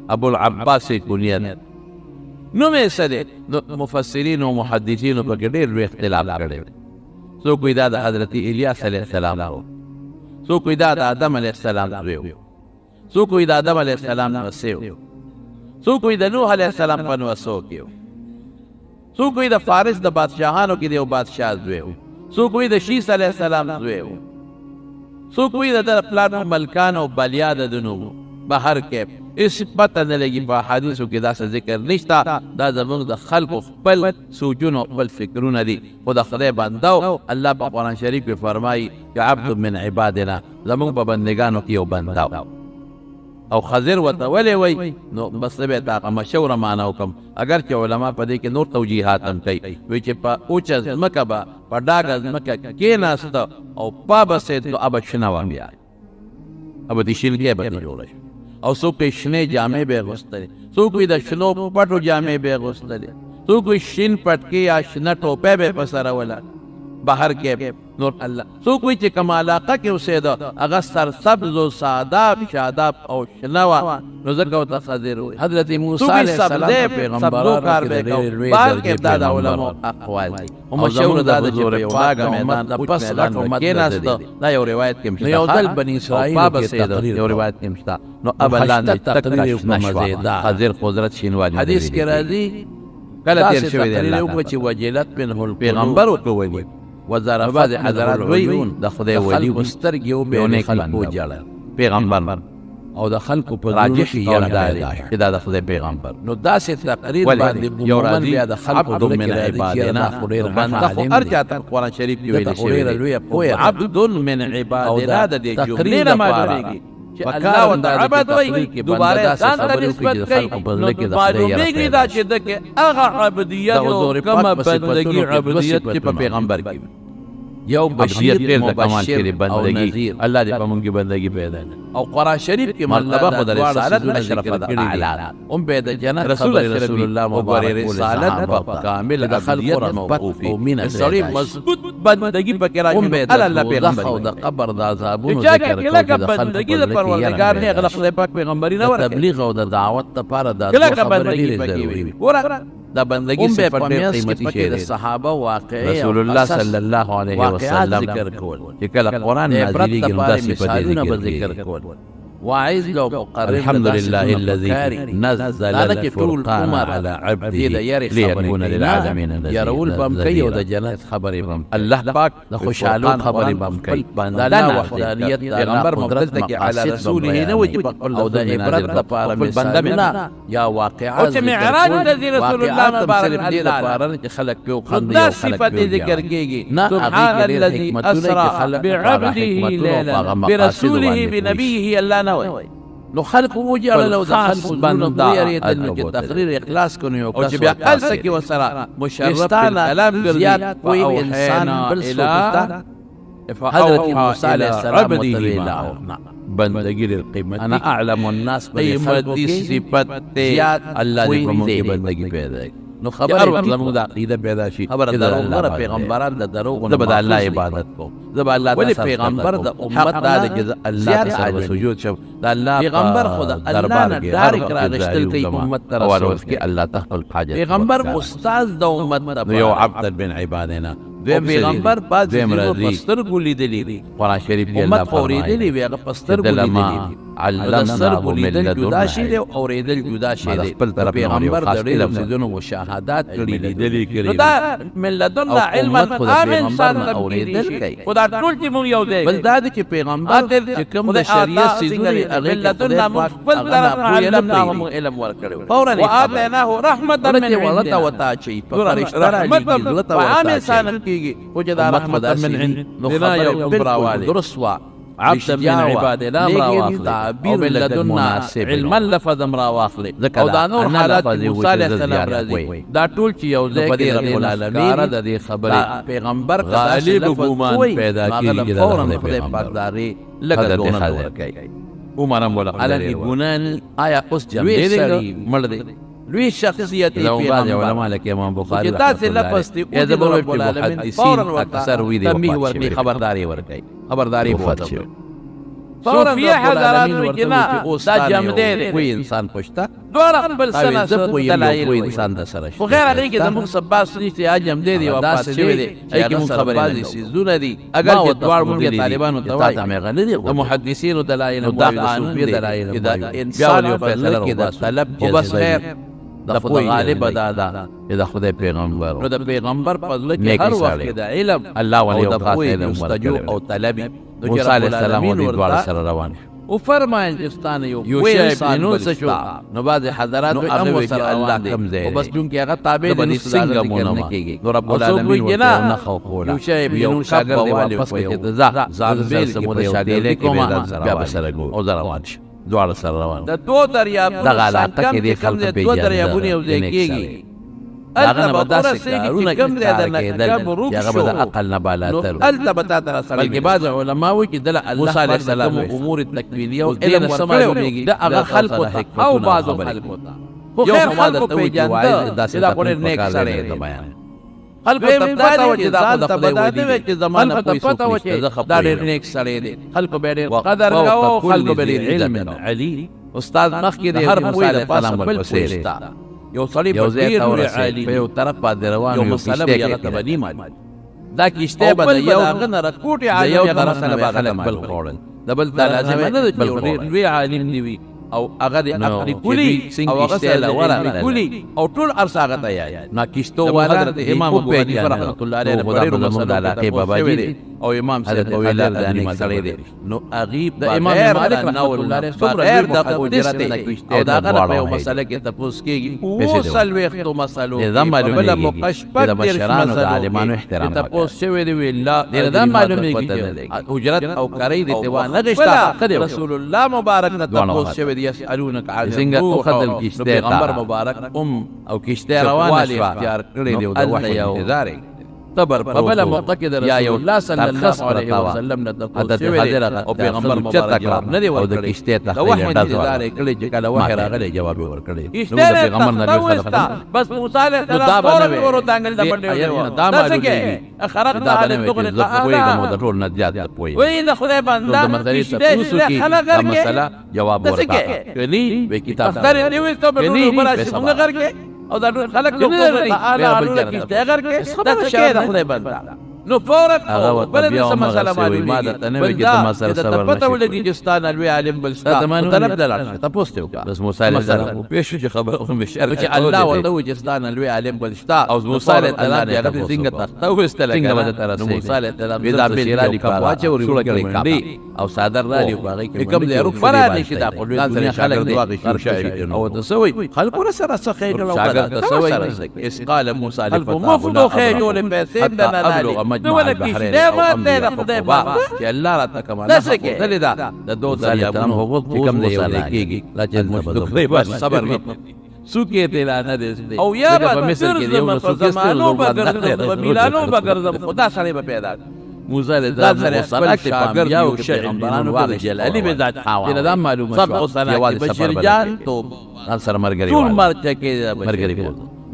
ابوالعباس کنیت نوم یې څه دی نو مفسرینو او محدثینو پکې ډېر لوی اختلاف کړی څوک وایي دا د حضرت الیاس علیه السلام و څوک وایي دا د آدم علیه السلام زوی و څوک وایي د آدم علیه السلام نوسی و څوک وایي د نوح علیه السلام په نوسو کې و څوک وایي د فارس د بادشاهانو کې د یو بادشاه زوی و څوک وایي د شیس علیه السلام زوی و څوک وایي د ده پلار ملکان او بلیا د ده نوم بهر کې هېڅ پته نه لګي په احادیثو کې داسې ذکر نشته دا زموږ د خلکو خپل سوچونه او خپل فکرونه دي خو د خدای بنده و الله په قرآن شریف کې فرمایي چې عبد من عبادنا زموږ په بندګانو کې یو بنده و او خضر ورته ولې وایي نو بس زه به یې هغه مشوره معنا وکړم اگر چې علما په دې کې نور توجیحات هم کوي وایي چې په اوچه ځمکه به په ډاګه ځمکه کېناسته او پا به سید نو ابه شنه وه بیا ابه د شیلګۍ به نه جوړه شي او څوک یې شنې جامې به یې اغوستلې څوک یې د شنو پټو جامې به یې اغوستلې څوک یې شین پټکې یا شنه ټوپی به یې په سره وله بهر کې نور الله څوک وایي چې کوم علاقه کې اوسېده هغه سرسبز و ساداب شاداب او شنه وه نو ځکه ورته خضر وایي حضرت موسی علیه السلام پیغمبرانو کار به یې کوو بهر کې دا د علماو اقوال دي او مشهور دا ده چې په یو ډاګه میدان د پس غټ امت کېناسته دا یو روایت کې هم شته یو ځل بني اسرائیلو کې تقریر یو روایت کې هم شته نو اب الله نه تقریر نشوه خضر قدرت شینوالي حدیث کې راځي کله تیر شوی دی الله چې وجلت منه الپیغمبر وکوي وزاره بعض حضرات وایي د خدای ولی و سترګې وبې خلکو جړه پیغمبر او د خلکو په راجح یاره دا چې دا د خدای پیغمبر نو داسې تقریر باندې یو راځي بیا د خلکو من عبادنا بنده خو هر چاته قرآن شریف کې ویل شوی دی عبد من عبادنا د دې جملې نه معلومېږي چې الله ورته عبد وایي دوباره ځان ته نسبت کوي نو معلومېږي دا چې دغه هغه عبدیت او کومه بندګي عبدیت چې په پیغمبر کې یو بشیر مبشر او نذیر الله دې په موږ بندګي پیدا او قرآن شریف کې مرتبه خو د رسالت اشرف الاعلى هم به د جنت رسول الله مبارک رسالت په کامل د خلق موقوف او مين سړي مضبوط بندګي پکې راځي الله پیغمبر او د قبر د عذابونو ذکر کوي د بندګي د پروردگار نه غلط خدای پاک پیغمبري نه ورته تبلیغ او د دعوت لپاره د خبرې ضروري ورته دا بندگی صفت ډېر قیمتي شی دی صحابه واقعي رسول الله صلی الله علیه وسلم ذکر کول چې کله قرآن نازلېږي نو دا صفت ذکر کول واعظ لو مقرر الحمد لله الذي نزل الفرقان على عبده ليكون للعالمين نذيرا يرول بم کوي او د جنت خبرې بم الله پاک د خوشالو خبرې بم کوي الله وحدانیت پیغمبر مقدس کې علی رسوله نه وجب او د عبرت لپاره مثالونه یا واقعات او معراج د رسول الله مبارک الله چې خلق په خند او صفات ذکر کېږي سبحان الذي اسرى بعبده ليلا برسوله بنبيه الله نو خلق وجړل او د خلق باندې یریدل چې تقریر اخلاص کوي او چې بیا قلسه کې وسره مشرف کلام ګرځي کوئی انسان بل څه حضرت موسی علیہ السلام متویلا بندگی للقیمت انا اعلم الناس قیمت دی صفت اللہ دی پرمون کی بندگی پیدا نو خبر مطلب دا عقیدہ پیدا شي خبر دا پیغمبران دا دروغ نه بد الله عبادت کو زب الله ولی پیغمبر دا امت دا چې الله تعالی سجود شو دا الله پیغمبر خدا الله نه ډایرک راغشتل کوي امت تر ورس کې الله تخل حاجت پیغمبر استاد د امت دا یو عبد بن عبادنا دویم پیغمبر بعد پستر ګولې دي قرآن شریف کې الله فرمایي دي وی هغه پستر ګولې دي علمنا ملت جدا شي او اوریدل جدا شي پیغمبر د ډېر لفظونو او شهادت کړي دي دا ملتنا علم عام انسان اوریدل کوي خدا ټول چې مونږ یو دی بل دا چې پیغمبر چې کوم د شریعت سيزونه ملتنا مخبل علمنا علم ورکړي فورا واتیناه رحمت من ولتا وتا شي رحمت عام انسان کیږي او چې دا رحمت من عند نو یو براوالي درسوا عبد من عباد لا مراواخل او بلدنا علما لفظ مراواخل او دا نور حالات موسی علیہ السلام راځي دا ټول چې یو ځای کې رب العالمین د دې خبره پیغمبر غالب ګومان پیدا کیږي فورا خدای پاک داري لګا دونه کوي عمر مولا علی ګونان آیا اوس جمع دی مړ دی لوی شخصیت پیغمبر علماء لکه امام بخاری رحمۃ اللہ علیہ زبر رب العالمین فورا اکثر وی دی ورکی خبرداری ورکی خبرداری وفات شو صوفیہ حضرات وجنا دا جمع دی کوئی انسان پښتا دوه خپل سنه دلایل کوئی انسان د سره خو غیر علی کې د مصباح سنشتي اجم دی وفات شوی دی ای کی خبربازي سيزونه دي اگر چې دوار مونږه طالبانو ته وایي غلطي د محدثینو دلایل او د صوفیہ دلایل اذا انسان یو فیصله کې د طلب او بس خیر د خدای غالب دادا د خدای پیغمبر نو د پیغمبر فضل کې هر وخت د علم الله ولی او خاص علم ورکړي او طلبي موسی علیہ السلام او د دوار سره روان او فرمایل استانه یو شی نو څه نو بعد حضرات امر سره الله کم زه او بس چون کې هغه تابع دي څنګه مونږ کېږي نو رب العالمین نه خوفولا یو شی یو شاګرد دی واپس کې ځا ځان بیل سمو د شاګرد کومه بیا بسره او روان شي دوار سره روان د دو دریاب د علاقه کې د خلک په دو دریابونه یو ځای کېږي هغه به داسې کارونه کېدل چې هغه به د عقل نه بالاتر هلته به تا ته سره بلکې بعض علما وایي چې دله موسی علیه السلام امور تکوینیه او علم ورکړی د هغه خلکو ته او بعضو خلکو ته خو خیر خلکو پېژانده چې دا خو ډېر نیک سړی دی بیان خلکو ته پته وه چې دا خو د خدای وعدې وې چې زمانه پوه چې دا ډېر نیک سړی دی خلکو به ډېر قدر کوو خلکو به ډېر علم علي استاد مخکې د هر موسی علیه السلام ورپسې شته یو سړی په ډېر لوی عالي په یو طرف باندې روان یو مسله به هغه ته به نه معلوم دا کشته به د یو هغه نه رکوټې عالي یو طرف نه به خلک بل خوړل د بل ته لازم نه ده چې ډېر لوی عالم دی وي او هغه د عقل کلی او هغه سره ورغله کلی او ټول ارساغه ته یا نا کشتو والا حضرت امام ابو حنیفه رحمۃ اللہ علیہ خدا په زموږ د علاقې بابا جی دی او امام حضرت ویلا د انیک سړی دی نو غیب د امام مالک رحمۃ اللہ علیہ بغیر د اجرت او دا هغه په یو مسله کې تاسو کېږي او سلوختو مسلو بل مقشبت د مشرانو د عالمانو احترام تاسو شوی دی ویلا دا معلومیږي اجرت او کړی دی ته نه غشتا رسول الله مبارک نه تاسو شوی يسألونك عن زنګ خدل کشته پیغمبر مبارک او کشته روان شو اختیار کړی دی او د وحی تبر قبل معتقد رسول الله صلی الله علیه وسلم نه تقول او پیغمبر مبارک نه دی او د کشته تخلیل دار کړي چې کله وحی راغلی جواب ورکړي کشته پیغمبر نه خلق بس موسی علیه السلام ورو دانګل د باندې دا معلومه خرقنا علی الدغل قاعده د ټول نجات پوي وای د خدای بنده کشته خلق مسله جواب ورکړي کني به کتاب اختر دی وستو په برابر څنګه غرګه او دا خلک له تعالی اړه کیسته اگر کې دا څه د خدای بنده نو فورا بل څه مسله معلومه ده نه وي چې مسله صبر پته ولګي چې ستانه لوی عالم بل ستانه طلب دلته تاسو ته وکړه بس موسی علیه السلام په شو چې خبره هم شر چې الله ولته چې ستانه لوی عالم بل ستا او موسی علیه السلام هغه څنګه تخته وستل څنګه موسی علیه السلام دا بیره دی په واچ او ورکړي او صادر را دی باغی کوم له روح فرا نشي دا خپل دنیا خلک دی او تسوي خلق سره څه خیر لو شاګرد تسوي اس قال موسی علیه السلام مفضو خیر له پیسې دنا مجمع البحرین او امر قبا چې الله را تکمل دلې دا د دو دریابونو حقوق چې کوم دی یو کېږي لا چې مشکل بس صبر سوکې دلانه دې او یا به مصر کې یو زمانو بغرض میلانو بغرض خدا سره به پیدا موسی علیه السلام شاګرد یو پیغمبرانو کې جلالی به ذات حوا دا معلومه سب صلات بشیر جان تو سره مرګري ټول مرچ کې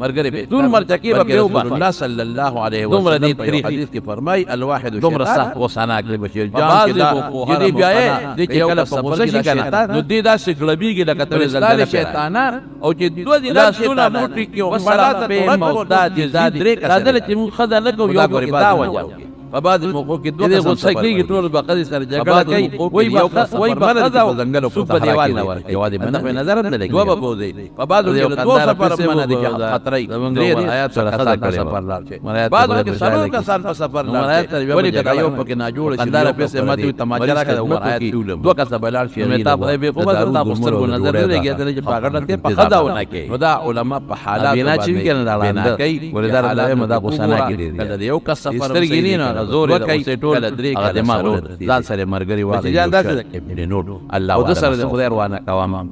مرګري ټول مرچ کې به الله صلی الله علیه وسلم په حدیث کې فرمای الواحد دومره صح وسناک بشیر جان کې دې بیا دې چې کله په سفر کې کنه نو دې دا سکلبيږي لکه ته زلزلہ شیطانان او چې دوه دي دا سونه موټي کې او صلات به مودا دي درې کړه چې مون خدای له کو یو دا وجه په بعض موقعو کې دوه غوسه کېږي ټول بقدي سره جګړه کوي وای بخدا او زنګل په دیوال نه ورته یوازې په نظر نه لګي دوه به بوزي په بعض کې دوه سفر باندې دي خطرې درې آیات سره خطا سفر لاړ شي بعض کې سره کسان په سفر لاړ شي ولې دا یو پکې نه جوړ شي دا په سم ماته تماچا راکړه او آیات دوه کسه بلال شي متا په به په دا مستر نظر نه لګي چې پاګړه ته په خدا ونه کې دا علما په حالات بنا چې کنه دا کوي ولدار الله مدا غسنا کې دي یو کس سفر سترګې نه زور کوي ټول درې هغه دماغ ځان سره مرګري واغی نوټ الله او د سره د خدای روانه کوام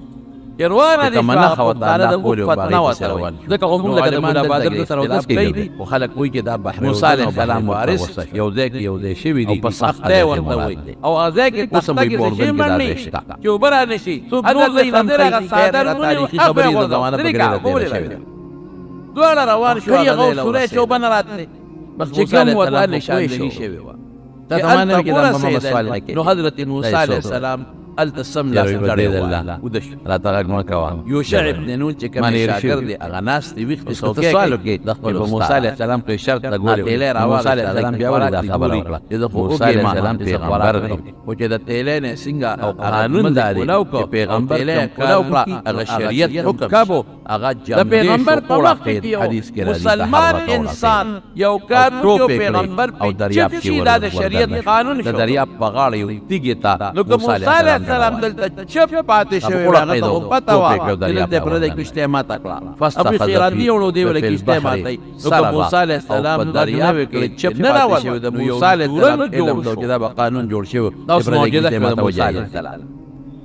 روانه دي کمنه خو تعالی د کول فتنه وسره دغه قوم لکه د مولا بادر د سره ودس کوي او خلک کوئی کې دا بحر موسی علیه السلام وارث یو ځای شوی دي په سخته ورته وي او ازای کې قسم به شي مني چې وبره نشي هغه دغه صادر تاریخي خبرې د زمانه په ګرځېدل شوی دوه روان شو هغه سورې چوبن راتله بس چې کوم وته نشاندهي شوی و دا زمانه کې د محمد سوال کې نو حضرت موسی علیه السلام التسم لا سجده الله ودش لا تغنوا كوان يوشع ابن نون چې کوم شاګرد دی هغه ناس دی وخت څوکې سوالو کې د خپل موسی علیه السلام په شرط د ګوري موسی علیه السلام بیا ورته خبره وکړه چې د موسی علیه السلام پیغمبر دی او چې د تیلې نه څنګه او قانون داري پیغمبر هغه شریعت حکم کابو هغه د پیغمبر په وخت کې حدیث کې مسلمان انسان یو کار یو پیغمبر او دریاب کې د شریعت قانون د دریاب په غاړه یو تیګه تا موسی علیه السلام دلته چپ پاتې شوی هغه ته پتا و دلته پر دې کشته ما تکړه ابو خیرانی ورو دی ولې کشته ماتای نو موسی علیه السلام دریاب کې چپ نه راوړ شوی د موسی علیه السلام علم د دا قانون جوړ شوی دا معجزه د موسی علیه السلام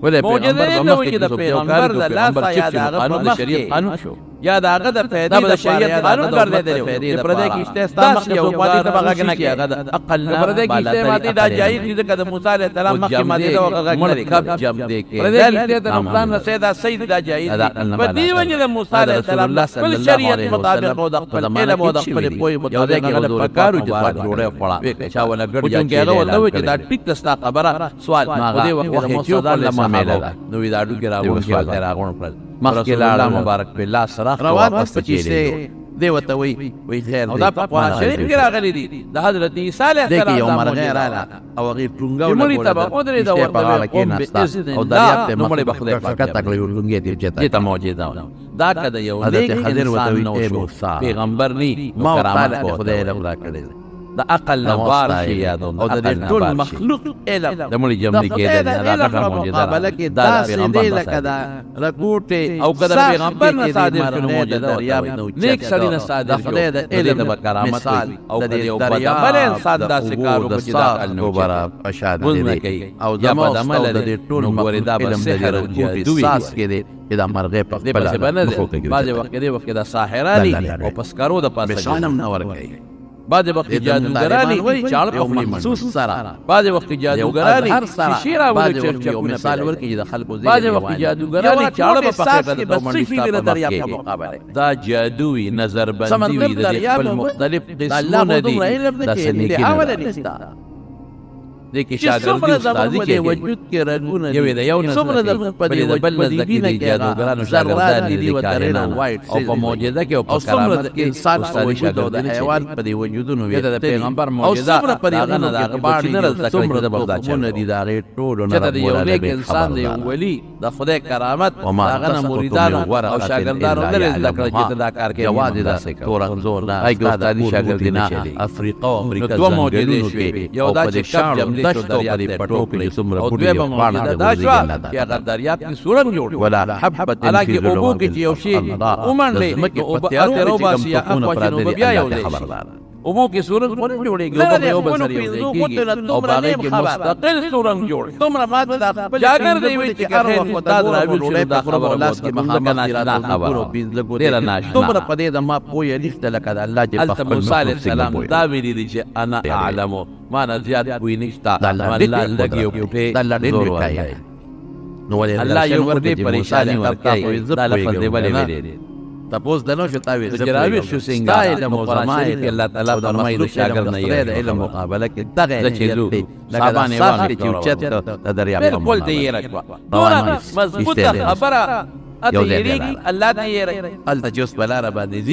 ولې پیغمبر د پیغمبر د لاس یا د قانون شریعت قانون شو یا دا هغه د فائدې د شریعت قانون ګرځیدل پر دې کې استعمال یو پاتې طبقه نه کیږي هغه عقل نه پر دې کې استعمال دا جایز دي چې موسی علیه السلام مخکې ماده دا هغه مرکب جمع دي کې پر دې کې د نقصان سیدا سید دا جایز په دې وجه د موسی علیه السلام خپل شریعت مطابق او د خپل علم او د خپل پوهې مطابق هغه کارو چې جوړه پړه چا ولا ګډ یا چې هغه چې دا ټیک تستا خبره سوال ما دې وخت د موسی علیه السلام نو دا اډو کې راغون سوال ته راغون پر مخکې الله مبارک بالله سره روان پچیسته دی وته وی خیر او دا په قرآن شریف کې راغلي دي د حضرت عیسی علیه السلام یو مرغه رااله او غیر ټونګاو مړی ته او درې دا ورته او دریاب ته مړی بخله فقط تکلیف ورګي دي چې ته معجزه دا کده یو حضرت حضر وته پیغمبر ني کرامت خدای له کړی د عقل نوار شي او د ټول مخلوق علم د مړي جمع کې دا غټه معجزه بلکې دا پیغمبر لکه دا رکوټه او کده پیغمبر نه صادر شنو معجزه نیک سړی نه صادر خدای د علم د کرامت او د یو بل انسان دا سکارو چې دا عقل نو برا اشاد دي او د عمل د ټول موردا علم د رکوټه ساس کې دي دا مرغه په خپل بعض وخت دا ساحرانی او پسکارو د پاسه شانم نه ورګي بعض وخت جادوګرانی چاړ په مخصوص سره بعض وخت جادوګرانی شیرا ول چې یو مثال ورکړي د خلکو زیږي بعض وخت جادوګرانی چاړ په پخې د منډي په دریاب په مقابله دا جادووي نظر بندي وي د خپل مختلف قسمونه دي د سنیکي د کې شاګردي استادي کې وجود کې رنگونه یو د یو نه څومره د په دې بل ذکر دي جادوګرانو شاګردان دي وترنه وایټ او په معجزه کې او په کرامت کې انسان او وجود او د حیوان په دې وجودونو وي د پیغمبر معجزه او څومره په دې نه د غبار نه څومره د بغداد دي دا غي ټول نه د یو نیک انسان دی ولی د خدای کرامت هغه مریدان او شاګردانو نه ذکر چې دا کار کوي جواز دا تور زور نه اګه استادي شاګردینه افریقا او امریکا دوه معجزې شوي یو دا چې کب دشت په پټو کې څومره پټي باندې دا شو چې هغه دریاب کې سورنګ جوړ ولا حبت حالانکه اوبو کې یو شی ومنډه او په اترو باسي اقوا چې نو بیا یو دی اوبو کې سورنګ خو نه جوړېږي اوبه په یو بل سره یو ځای کېږي او باغې کې مستقل سورنګ جوړ دومره ما ته د خپل جاګر دی وی چې هر وخت استاد راوي چې دا خبره لاس کې مخامخ را خبره ډېر ناشنا دومره په دې د ما پوهه نشته لکه د الله چې په خپل موسی علیه السلام دا ویلي دي چې انا اعلم ما نه زیات پوهې نشته الله لګي او پټې الله ډېر وکړي نو ولې الله یو ورته پریشانی ورکړي دا لفظ دی ولې ویلي تاسو دنو چې تاوي جراوي شو څنګه علم او زمای کې الله تعالی فرمایي د شاګرد نه یې علم مقابله کې دغه چیزو صابانه واخلي چې چت د دریا په بالکل دی یې راکوا دونه مضبوطه خبره اتیریږي الله ته یې راکړي التجوس بلاره باندې زی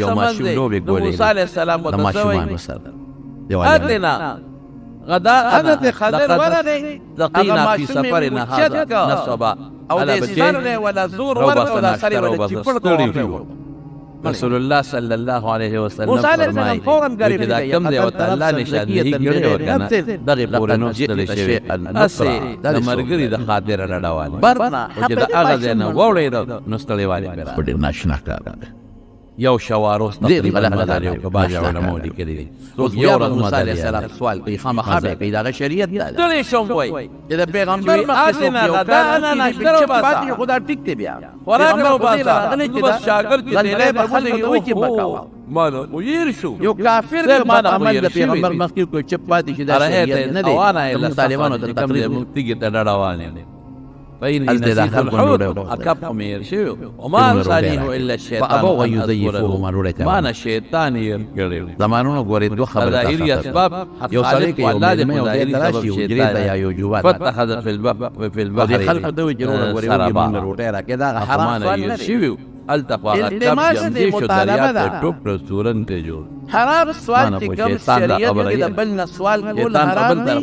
یو ماشوم لوبې ګولې موسی علیه السلام ماشومان سره اتنا غدا حضرت خضر ورغی لقينا في سفرنا هذا نصبا او د سر ولا زور ورته ولا سر ولا چپړ رسول الله صلی الله علیه وسلم موسی علیه السلام فورا غریب دا کم دی او تعالی نشانه کړي وکنه دغه پورې نو ستل شي اسه د مرګري د خاطر راډوال برنا چې دا هغه نه وړي نو ستلې والي په ډیر ناشنا کار یو شواروس تقریبا مدار یو کباج علماء لیکلي یو ورځ موسی علیه السلام سوال کوي خامخا به دا شریعت دی دلې شوم وای چې د پیغمبر مخکې یو دا انا نشترو باندې خدا ټیک دی بیا ورانه وباسا بس شاګرد چې دې په خلک وي چې بکاوه مانو وير شو یو کافر په عمل د پیغمبر مخکې کوئی چپ پاتې چې دا شریعت نه دی طالبانو ته تقریر مفتي ته ډاډوانه فإن أكب أمير شو وما أرسانيه إلا الشيطان فأبوا أن يضيفوه ما أنا شيطان يرقل زمانونو ګورې دوه خبره ظاهري أسباب یو سړی کې یو مېلمه او دې تراشي وجري ته یا یو جوات فتخذ في البحر دې خلق دوی جوړه ګورې وږي مونږ روټه راکې دا حرام سوال نه شو التفاق جمدي شو دریاب ټوپ رستورانت جوړ حرام سوال چې کوم شریعت کې د بل سوال کول حرام دی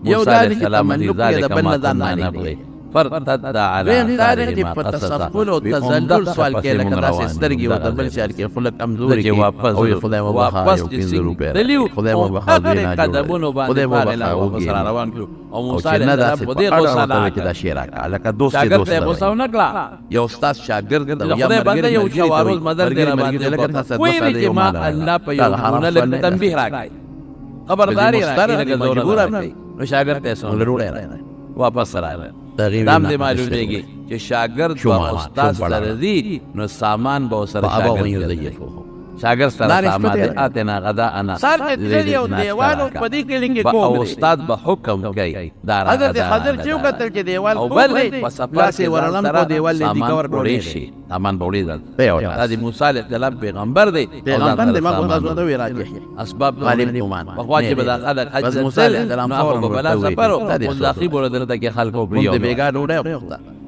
یو دالي سلام ذلك ما كنا نبغي فرتد على ما تصفل او تزلل سوال کې لکه داسې سترګې او د بل شهر کې خلک کمزوري کې او خدای مو بخا یو 15 روپیا خدای مو بخا دوی نه قدمونو باندې باغ روان کړو او موسی نه داسې په دې غوسه کې دا شعر لکه دوست دوست غوسه نه کړه یو استاد شاګرد د خدای باندې یو شواروز مدر دی باندې لکه ویلي چې ما الله په یو نه تنبیه راکړي خبرداري راکړي لکه مجبور نو شاګرد ته سن لروړې واپس راغی دام دې معلومیږي چې شاګرد او استاد سره دی نو سامان به سره شاګرد سره سامان اتنا غدا انا سر دې یو دیوالو پدې کې لګي کوم او استاد به حکم کوي دار حضرت خضر چې وکتل چې دیوال او بل وسپاسه ورلم کو دیوال دې کور ډوړې شي سامان بوړې ده د موسی علیه السلام پیغمبر دی پیغمبر دې ما په تاسو ته وی راځي اسباب غالب ایمان بخوا چې بداخله حج موسی علیه السلام فورا بلا سفر او ځاخي بوله درته کې خلکو پریو دې بیګا ډوړې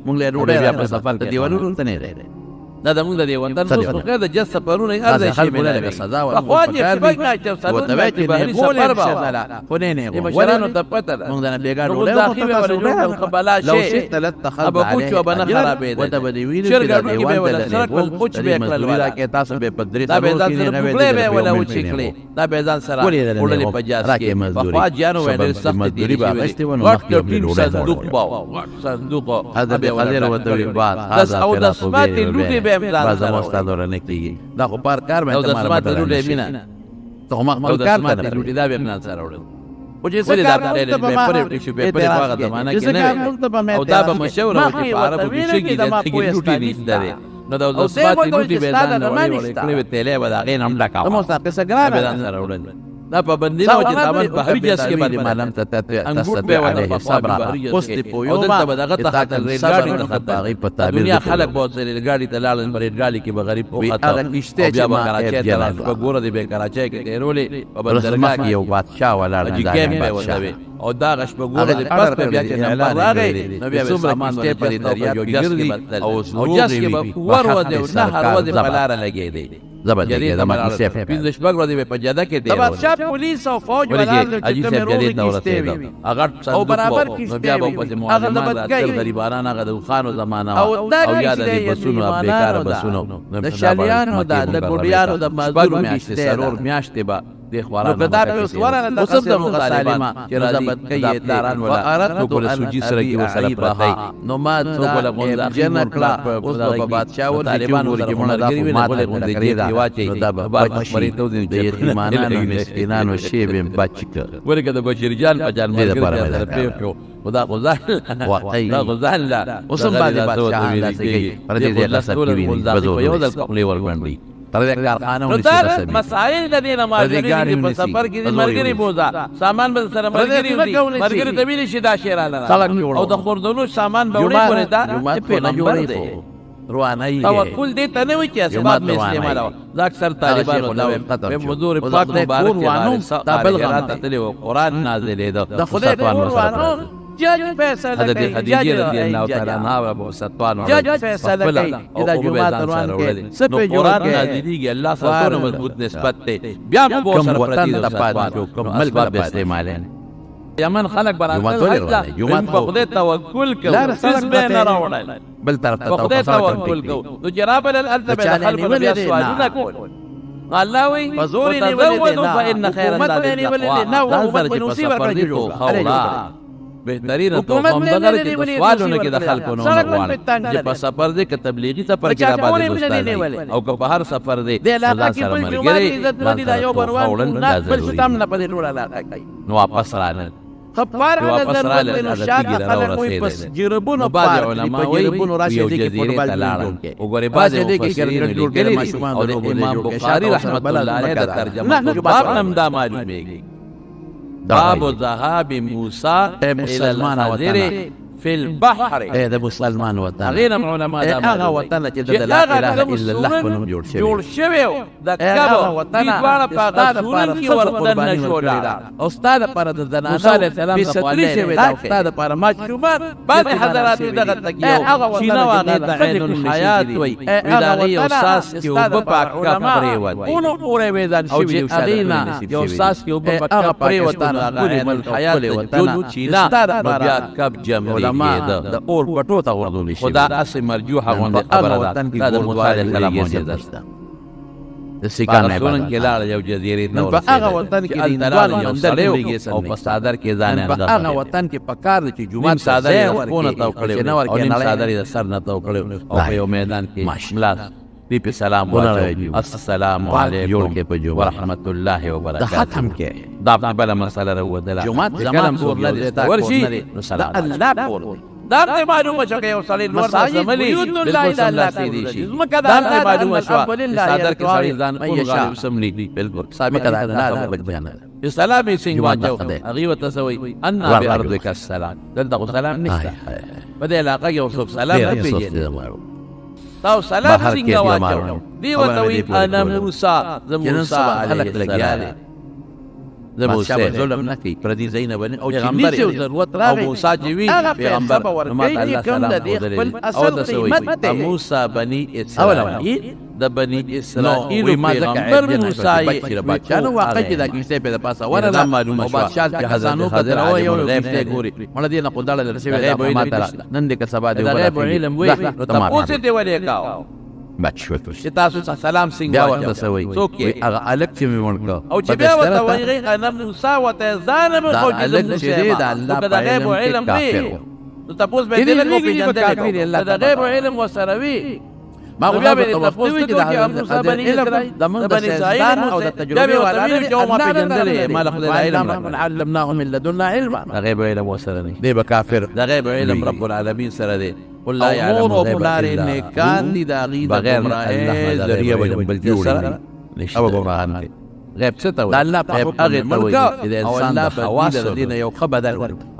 مونږ له ډوړې په سفر کې دیوالونو ته نه راځي دا د موږ د وطن په خیر د جس سفرونه هر ځای شي ملګری سزا او خو دې شپږ نه چې سفر په بهري سفر به خو نه مشرانو ته پته موږ د بیګا ډوړې خو بلا شي لو شئت لتخذ ابو کوچو بنا خرابې وته بدی ویل چې د دیوال سره کوچ به کړل ویلا کې تاسو به پدری دا به ځان سره پخلې به ولا و چیکلې دا به ځان سره وړلې پجاس کې بخوا جانو وړل سخت مزدوري به غشتي ونه مخکې ټیم صندوق باو صندوق هذا به غیر وته بعد هذا او د سمات لوټي به امزان استاد ورنه کیږي دا خو پار کار به ته مار لوټي مینا ته ما خپل کار ته لوټي دا به امزان سره وړل او چې څه دا په ټیشو پیپر په هغه زمانہ کې نه او دا به مشوره او چې عربو کې شي د تګي لوټي نشته نو دا د سمات لوټي به ځان وړي کړي ته له ودا غین هم ډکا مو سره څه ګرانه سره وړل دا پابندی نه چې تامن بهري جس کې باندې معلوم ته تستطيع عليه صبر اوس دې پویو ما دغه ته خاطر ریل ګاډي ته خاطر دنیا خلک به ریل ګاډي ته لاړل ریل ګاډي کې به غریب او خاطر هغه نشته چې ما کراچي ته لاړ په ګوره دې به کراچي کې تیرولې په بندرګاه کې یو بادشاہ ولاړ دی او دا غش په ګوره دې پس په بیا چې نمبر راغی نو بیا به سامان ورته په دریا کې ګرځي او جس کې به ور و دې نه هر و دې بلاره لګي دی زبردست زمان سیف پینځه شپږ ورځې په جده کې دی بادشاہ پولیس او فوج ولر چې کوم روغي کیسته اگر او برابر کیسته بیا په معلومات د غریبانو هغه د خانو زمانہ او یاد دي بسونو بیکار بسونو د شالیانو د ګډیانو د مزدور میاشتې سرور میاشتې با د خوارانو نو کدا په سواره نه اوس د مغسالما چې راځي کوي داران ولا تو کول سوجي سره کې وسره پاتای نو ما ته جنت لا اوس په بادشاہ ور طالبانو سره مونږ ما ته غونډه کړی دا واچي بار مشورې ته د یتیمانو مسکینانو شی به بچک ورګه د بشیر جان په جان مرګ پیو خدا غزال واقعي دا غزال لا اوس هم باندې بادشاہ داسې کوي پر دې ځای لا سب کې ویني بزو یو د خپل ور باندې پر دې کارخانه نو ونی دا څه مسائل د دې نمازګری په سفر کې د مرګري بوزا سامان به سره مرګري دي مرګري ته ویل شي دا شیرانه او د خوردونو سامان به وړي پرې دا پیغمبر دی رواني توکل دې ته نه وي چې اسباب می استعمال دا اکثر طالبانو په حضور پاک مبارک دا بل غلط تللی قرآن نازل دی د خدای قرآن جج فیصله کوي خدیجه رضی الله تعالی عنها او ستوانو جج فیصله کوي چې دا جمعه قرآن کې سپه قرآن نازلېږي الله سره مضبوط نسبت ته بیا په سره پرتی د ستوانو کوم اسباب استعمالین یمن خلق برابر جمعه په خدای توکل کوي سس به نه راوړل بل طرف ته خدای توکل کوي نو جرابل الارض به خلق بیا سوالونه کول الله وی بزوري تزودوا فإن خير الزاد التقوى بهترین توفم دغه چې سوالونه کې د خلکو نو غواړي چې په سفر دې کې تبلیغي سفر کې را باندې او که په هر سفر دې د علاقه کې په جمعه عزت لري دا یو بروان نه بل ستام نه پدې ټول علاقه کوي نو واپس رانه خبر هغه د شاته خلک وي پس جربونو بعد علماء وي جربونو راشي دي کې فوټبال جوړ وګوره بعض دې کې جوړ کړي او د امام بخاری رحمت الله علیه د ترجمه باب نم دا معلومیږي باب ذهاب موسی الى الحضر في البحر د مسلمان وطن غیر علماء دا هغه وطن چې د لا اله الا الله په نوم جوړ شوی د کعبه وطن په غاړه کې ورته نشول او استاد پر د زنانو موسی علیہ السلام د شوی دا استاد پر مشروبات بعد حضرات دغه تکیو شینو هغه د عین الحیات وي اداري او ساس کې وب پاک کا پرې و اونو پورې وېدان شوی او الینا یو ساس کې وب پاک کا پرې وطن عین الحیات وجود چینا بیا کب جمع د اور پټو ته ورغول شي خدا اس مرجوحه غونډه خبره ده د موسی علیه السلام معجزه د سکانه سونن کې لاړ یو جزیره نو په هغه وطن کې د اندوانو یو سړی او په صادر کې ځان په هغه وطن کې پکار چې جمعه صادر کونه تا کړو او نیم صادر د سر نه تا کړو او په یو میدان کې ملاس دی په سلام وعلیکم السلام علیکم ورحمت الله وبرکاته ختم کې دا بل مسله راوړل جمعه کلم ورلې ورشي نو سلام الله پور دا معلومه شوه یو سړی نور سملی بالکل سملاسي دي شي دا معلومه شوه صادر کې سړی ځان او غالب سملی بالکل ثابت الله بیان السلام څنګه واجو هغه وتسوي ان بارضك السلام دلته سلام نشته په دې علاقه کې اوس سلام نه پیږي تاو سلام څنګه واجو دی وتوي انا موسی ذ موسی علیه السلام د موسی ظلم نه کوي پر دې زینب او پیغمبر ضرورت راغی او موسی چې وی پیغمبر نو ماته الله سلام خپل اصل قیمت ته موسی بني اسرائیل د بني اسرائیل پیغمبر موسی بچانو واقع چې دا کیسه په پاسه ورنه معلومه او بادشاہ چې خزانو په درو یو کیسه ګوري مړه دې نه قداله لرسي دا ما ته نن دې کسبا دې غیب علم وی تاسو ته ولې کاو بچو چې تاسو سلام څنګه بیا ورته سوي هغه الک چې می ورکو او چې بیا ورته وایي انا موسی وته ځان به خو چې د الله په غیب علم وی نو تاسو به دې له پیژندل دا غیب علم وسروي ما بیا به تاسو چې د موسی بني اسرائیل د اسرائیل او د تجربه ولا چې ما پیژندل ما له علم علمناه من لدنا علما غیب علم وسره دی به کافر د غیب علم رب العالمین سره دی قل لا يعلم غیب الا الله کان دي دا غي بغیر الله ذریعہ بل جوړ او بمران غیب څه ته الله په هغه ته د انسان د حواس دین یو خبر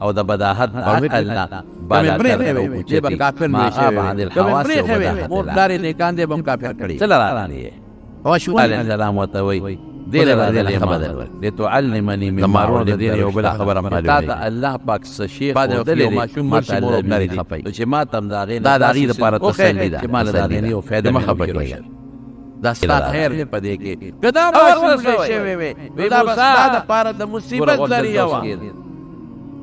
او د بداهت الله بالا تر چې به کافر نشي بعد الحواس مردار نه کان دي بم کافر کړي چل راځي او شو السلام وتوي دې له خبر لتعلمني مما ولدي یو بل خبره معلومه تا الله پاک شیخ بعد یو ماشوم مرشي مور لري چې ما تم دا غي دا غي لپاره تسلی ده چې مال دا غي یو فائدہ ما خبر کړی دا ستاسو خیر په دې کې کدا ماشوم شوی وي دا ستاسو لپاره د مصیبت ذریعہ و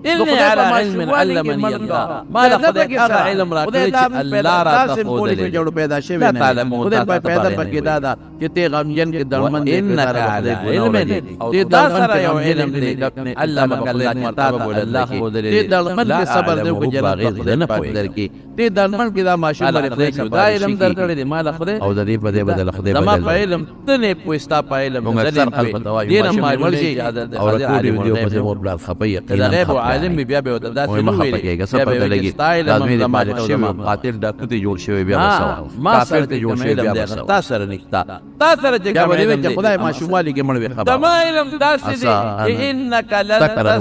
إني على علم علمني الله ما له خدای هغه علم راکړي چې الله را ته ښودلی جوړ پیدا شوی لا نه تعلم خدای په پیدا تاسو پکې دا ده چې ته غمجن کې درمن دې انك على علم او دا سره یو علم دی علمك الله مرتبه الله خدای دې درمن کې صبر دې کو جنت خدای نه پوي درکې دې درمن کې دا ماشوم باندې خدای شو دا علم درکړي دې مال خدای او د دې په دې بدل خدای زما بدل په علم ته نه پوښتا په علم موږ اکثر خلک په توایو دې نه ماشوم معلوم ورشي شي او رکوع ویډیو په دې مور بل خپي دا غیب عالم بیا به ودا وای ما خپه کېږي څه پته لګي لازمي دې مالک شمه قاتل ډاکو ته جوړ شوی بیا وسو ما سره ته جوړ شوی بیا وسو تا سره نکتا تا سره چې بیا کوم ولې علم چې دی خدای ماشوم والی کې مړ وي دا خبر ما علم داسې دی چې انك لن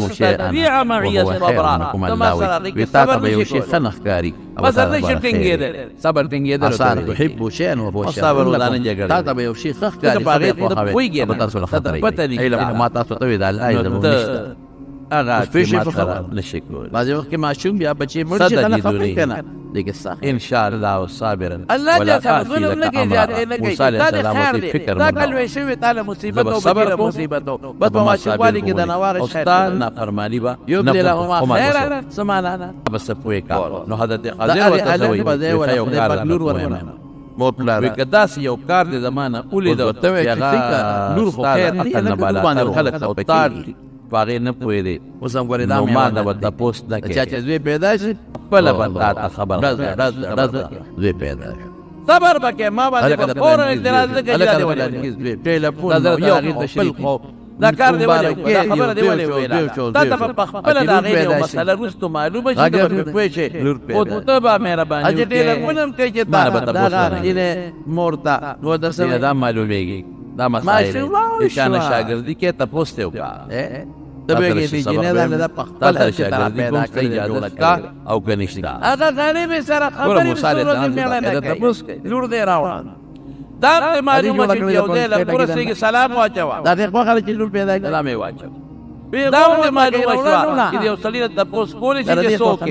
تستطيع معي صبرا ما سره کې صبر به یو نشي شي کولای خنخ کاری ما سره نشي ټینګېدل صبر ټینګېدل آسان تحب شيئا وهو شيء صبر ودانه جګړه تا ته به یو شي خخ کاری باغې خو هغه پويږي به تاسو له خطرې پته نه علم ما تاسو ته وی دا علم نشته هغه پیښې ما په سره خبر نشي کولای بعض وخت کې ماشوم بیا بچي مړ شي صدق کنه دي خپل دوني. کنه دغه صح ان شاء الله صابرا الله ولا جل خافي جلاله لك لګي امرا زیات نه کوي موسی علیہ دا السلام خیر ته دی فکر دا مند کلوې شوی تعالی مصیبت او صبر بګره کو. مصیبت او بس په ماشوم والی کې د نواغ استاد نافرمانی با یو نه بل له کوم. ما خیر سمانا بس پوي کا نو حضرت دا خضر ورته علم وی په دې ولا یو خدای کار پاک نور راته ورکړي ویل. مور پلار وی کداس یو کار د زمانہ اولې اوس ورته وی چې څنګه نور خو خیر دی، عقل نه نه بالا باندې تر خلق خلق او پکې تار دي. باغې نه پوي دي اوس هم ګورې دا نو مې ما ونه دا ودا پوسټ نه چا چې کې زوی پیدا شي بل بل تا خبر راز زوی پیدا شي صبر بکې ما باندې فورا اعتراض نه کوي دا ولا ولې ټلیفون حضرت یو هغه تشریح خو دا کار دی ولې کې دا خبره دی یو ولې شو، ویلا دیو شو، تا دیو ته شو. په خپل دا غي یو مسله رستو معلومه شي هغه ته په پوي شي لور پیدا او ته به مهرباني اجه ټلیفون هم کوي چې ما به دا تاسو دا نه غیله مورتا نو د سره سره دا معلومیږي دا مسائل ماشاءالله، شان شاګردي کې تاسو ته وکړه تبه کې چې نه دا د تا خپل ته شاګردي کوم څه اجازه شته او کنيشتا هغه غریب سره ګوره خبرې موسی علیہ السلام نه ته کوي لور دې راوړ دا ته معلومه جوړه چې کړې یو ده دی له په پوره کې سیګ سلام واچوا دا دې خو خلک چې لور پیدا کړي سلام یې واچو دا ته معلومه شو چې یو سړی ته تاسو کولې چې څوک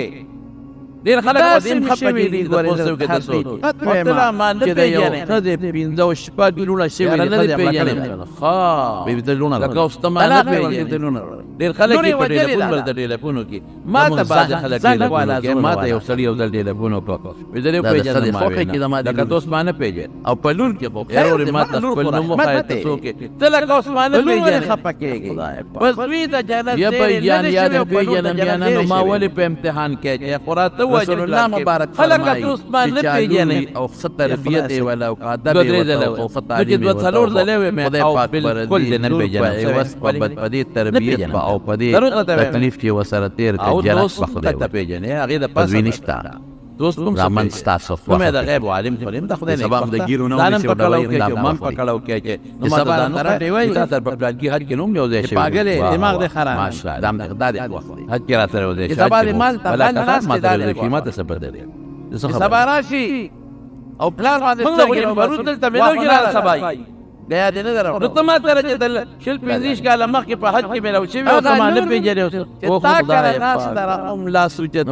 ډیر خلک په دې خپه کې دي د پوسټو کې د سوق مطلع ما نه پیژنې ته دې پینځو شپه ګلونه شوی یاره نه دې پیژنې ها به دې لونه لکه اوس ته ما نه پیژنې ډیر خلک په ټلیفون بل د ټلیفونو کې ما ته بعض خلک ټلیفون کې ما ته یو سړی یو د ټلیفونو کو وې دې پیژنې ما وینا لکه تاسو ما نه پیژنې او په لور کې په خیر ما ته خپل نوم وخایې تاسو کې ته لکه اوس ما نه پیژنې خپه کېږي بس وی ته جنت یا په یان یاد پیژنم یا نه نو ما ولې په امتحان کې چې قرات رسول الله مبارک خلک تاسو ما نه پیژنې او خط تربیت ولا او ادب او تعلیم نو چې څلور ځلې مې او بالکل دې نه پیژنم وس په دې تربیت او په دې تکلیف کې وسره تیر او کې جنت دوست ته پیژنې هغه د پس پاسه نشتا دوست کوم رامن ستاسو کومه د غیب عالم ته د خدای نه سبب د ګیرو نه دانم ونیسي پکړاو وډوي کې دا مام مخوري. پکړاو کې نو د ما سبا دا نه نه دی وای. تا تر په پلان کې حج کې نوم یو ځای شي پاگل دماغ دې خراب ماشاءالله دام اقداد وخت حج کې راته یو ځای چې سبا دې مال ته ولا بل کفار ناس ما کې ته دالې د قیمت څه بدل دي سبا راشي او پلان باندې موږ وګورئ پرون دلته ملو کې را سبای بیا دې نه درو نو ته ما سره چې دل شل پنځیش کاله مخکې په حج کې ملو شوی او ته ما نه پیژنې او تا خدای کړه ناس درهم لا سوچته د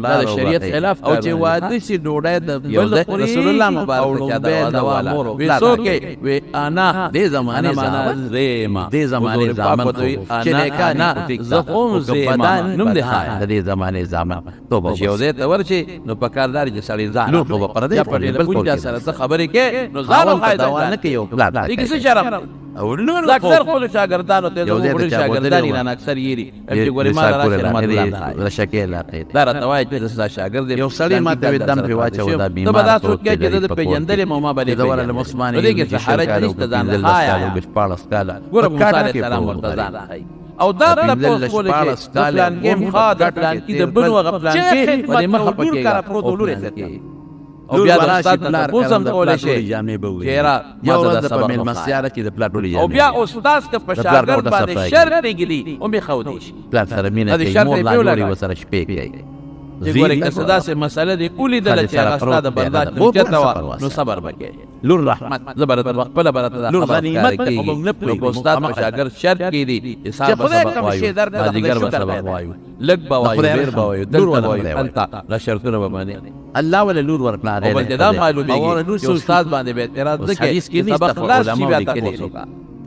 دا د شریعت خلاف او چې واده شي ډوډۍ د بل رسول الله مبارک چې دا دوا مور وسوکه و انا دې زمانه زما دې زمانه زمان چې نه کانا زخم زما نوم دې ها دې زمانه زمان توبه چې یو دې ته ورشي نو پکاردار چې سړی ځان لور خو پر دې یا په ټلیفون سره څه خبرې کې نو ځان فائدہ نه کوي دې کیسه شرم او نو اکثر خپل شاګردانو ته د خپل شاګردانی نه اکثر یې چې ګوري ما راځي شکل دا راته وایي چې د شاګرد یو سړی ماته دم په واچو دا بیمار ته به دا څوک چې د پیجندلې مو ما باندې دا ورله مسلمان دې کې حرج نشته ځان خایا بشپاړه سکاله ګوره موسی علیه السلام ورته ځان او دا په خپل کې پلان کې خا د پلان کې د بنو غ پلان کې باندې مخ پکې کار پروت لوري او بیا د استاد ته پوسم کولای شي چیرې یو ورځ په مل مسیاره کې د پلاټولي او بیا استاد که په شاګرد باندې شرط پیګلی او می خو دي پلاټ سره مینه کوي مور لا لوري وسره شپې کوي ګوره که صدا سه مسله دی اولی دل چې استاد برداشت چته نو صبر وکړي لور رحمت زبرت خپل برت لور غنیمت او موږ نه نو استاد ما شاګرد شرط کې دي حساب سبق وایو دیګر سبق وایو لګ بوایو ډیر بوایو دلته وایو انت لا شرطونه باندې الله ولا لور ورکړه او بل دا معلومه او نو استاد باندې به اعتراض وکړي سبق خلاص شي بیا تاسو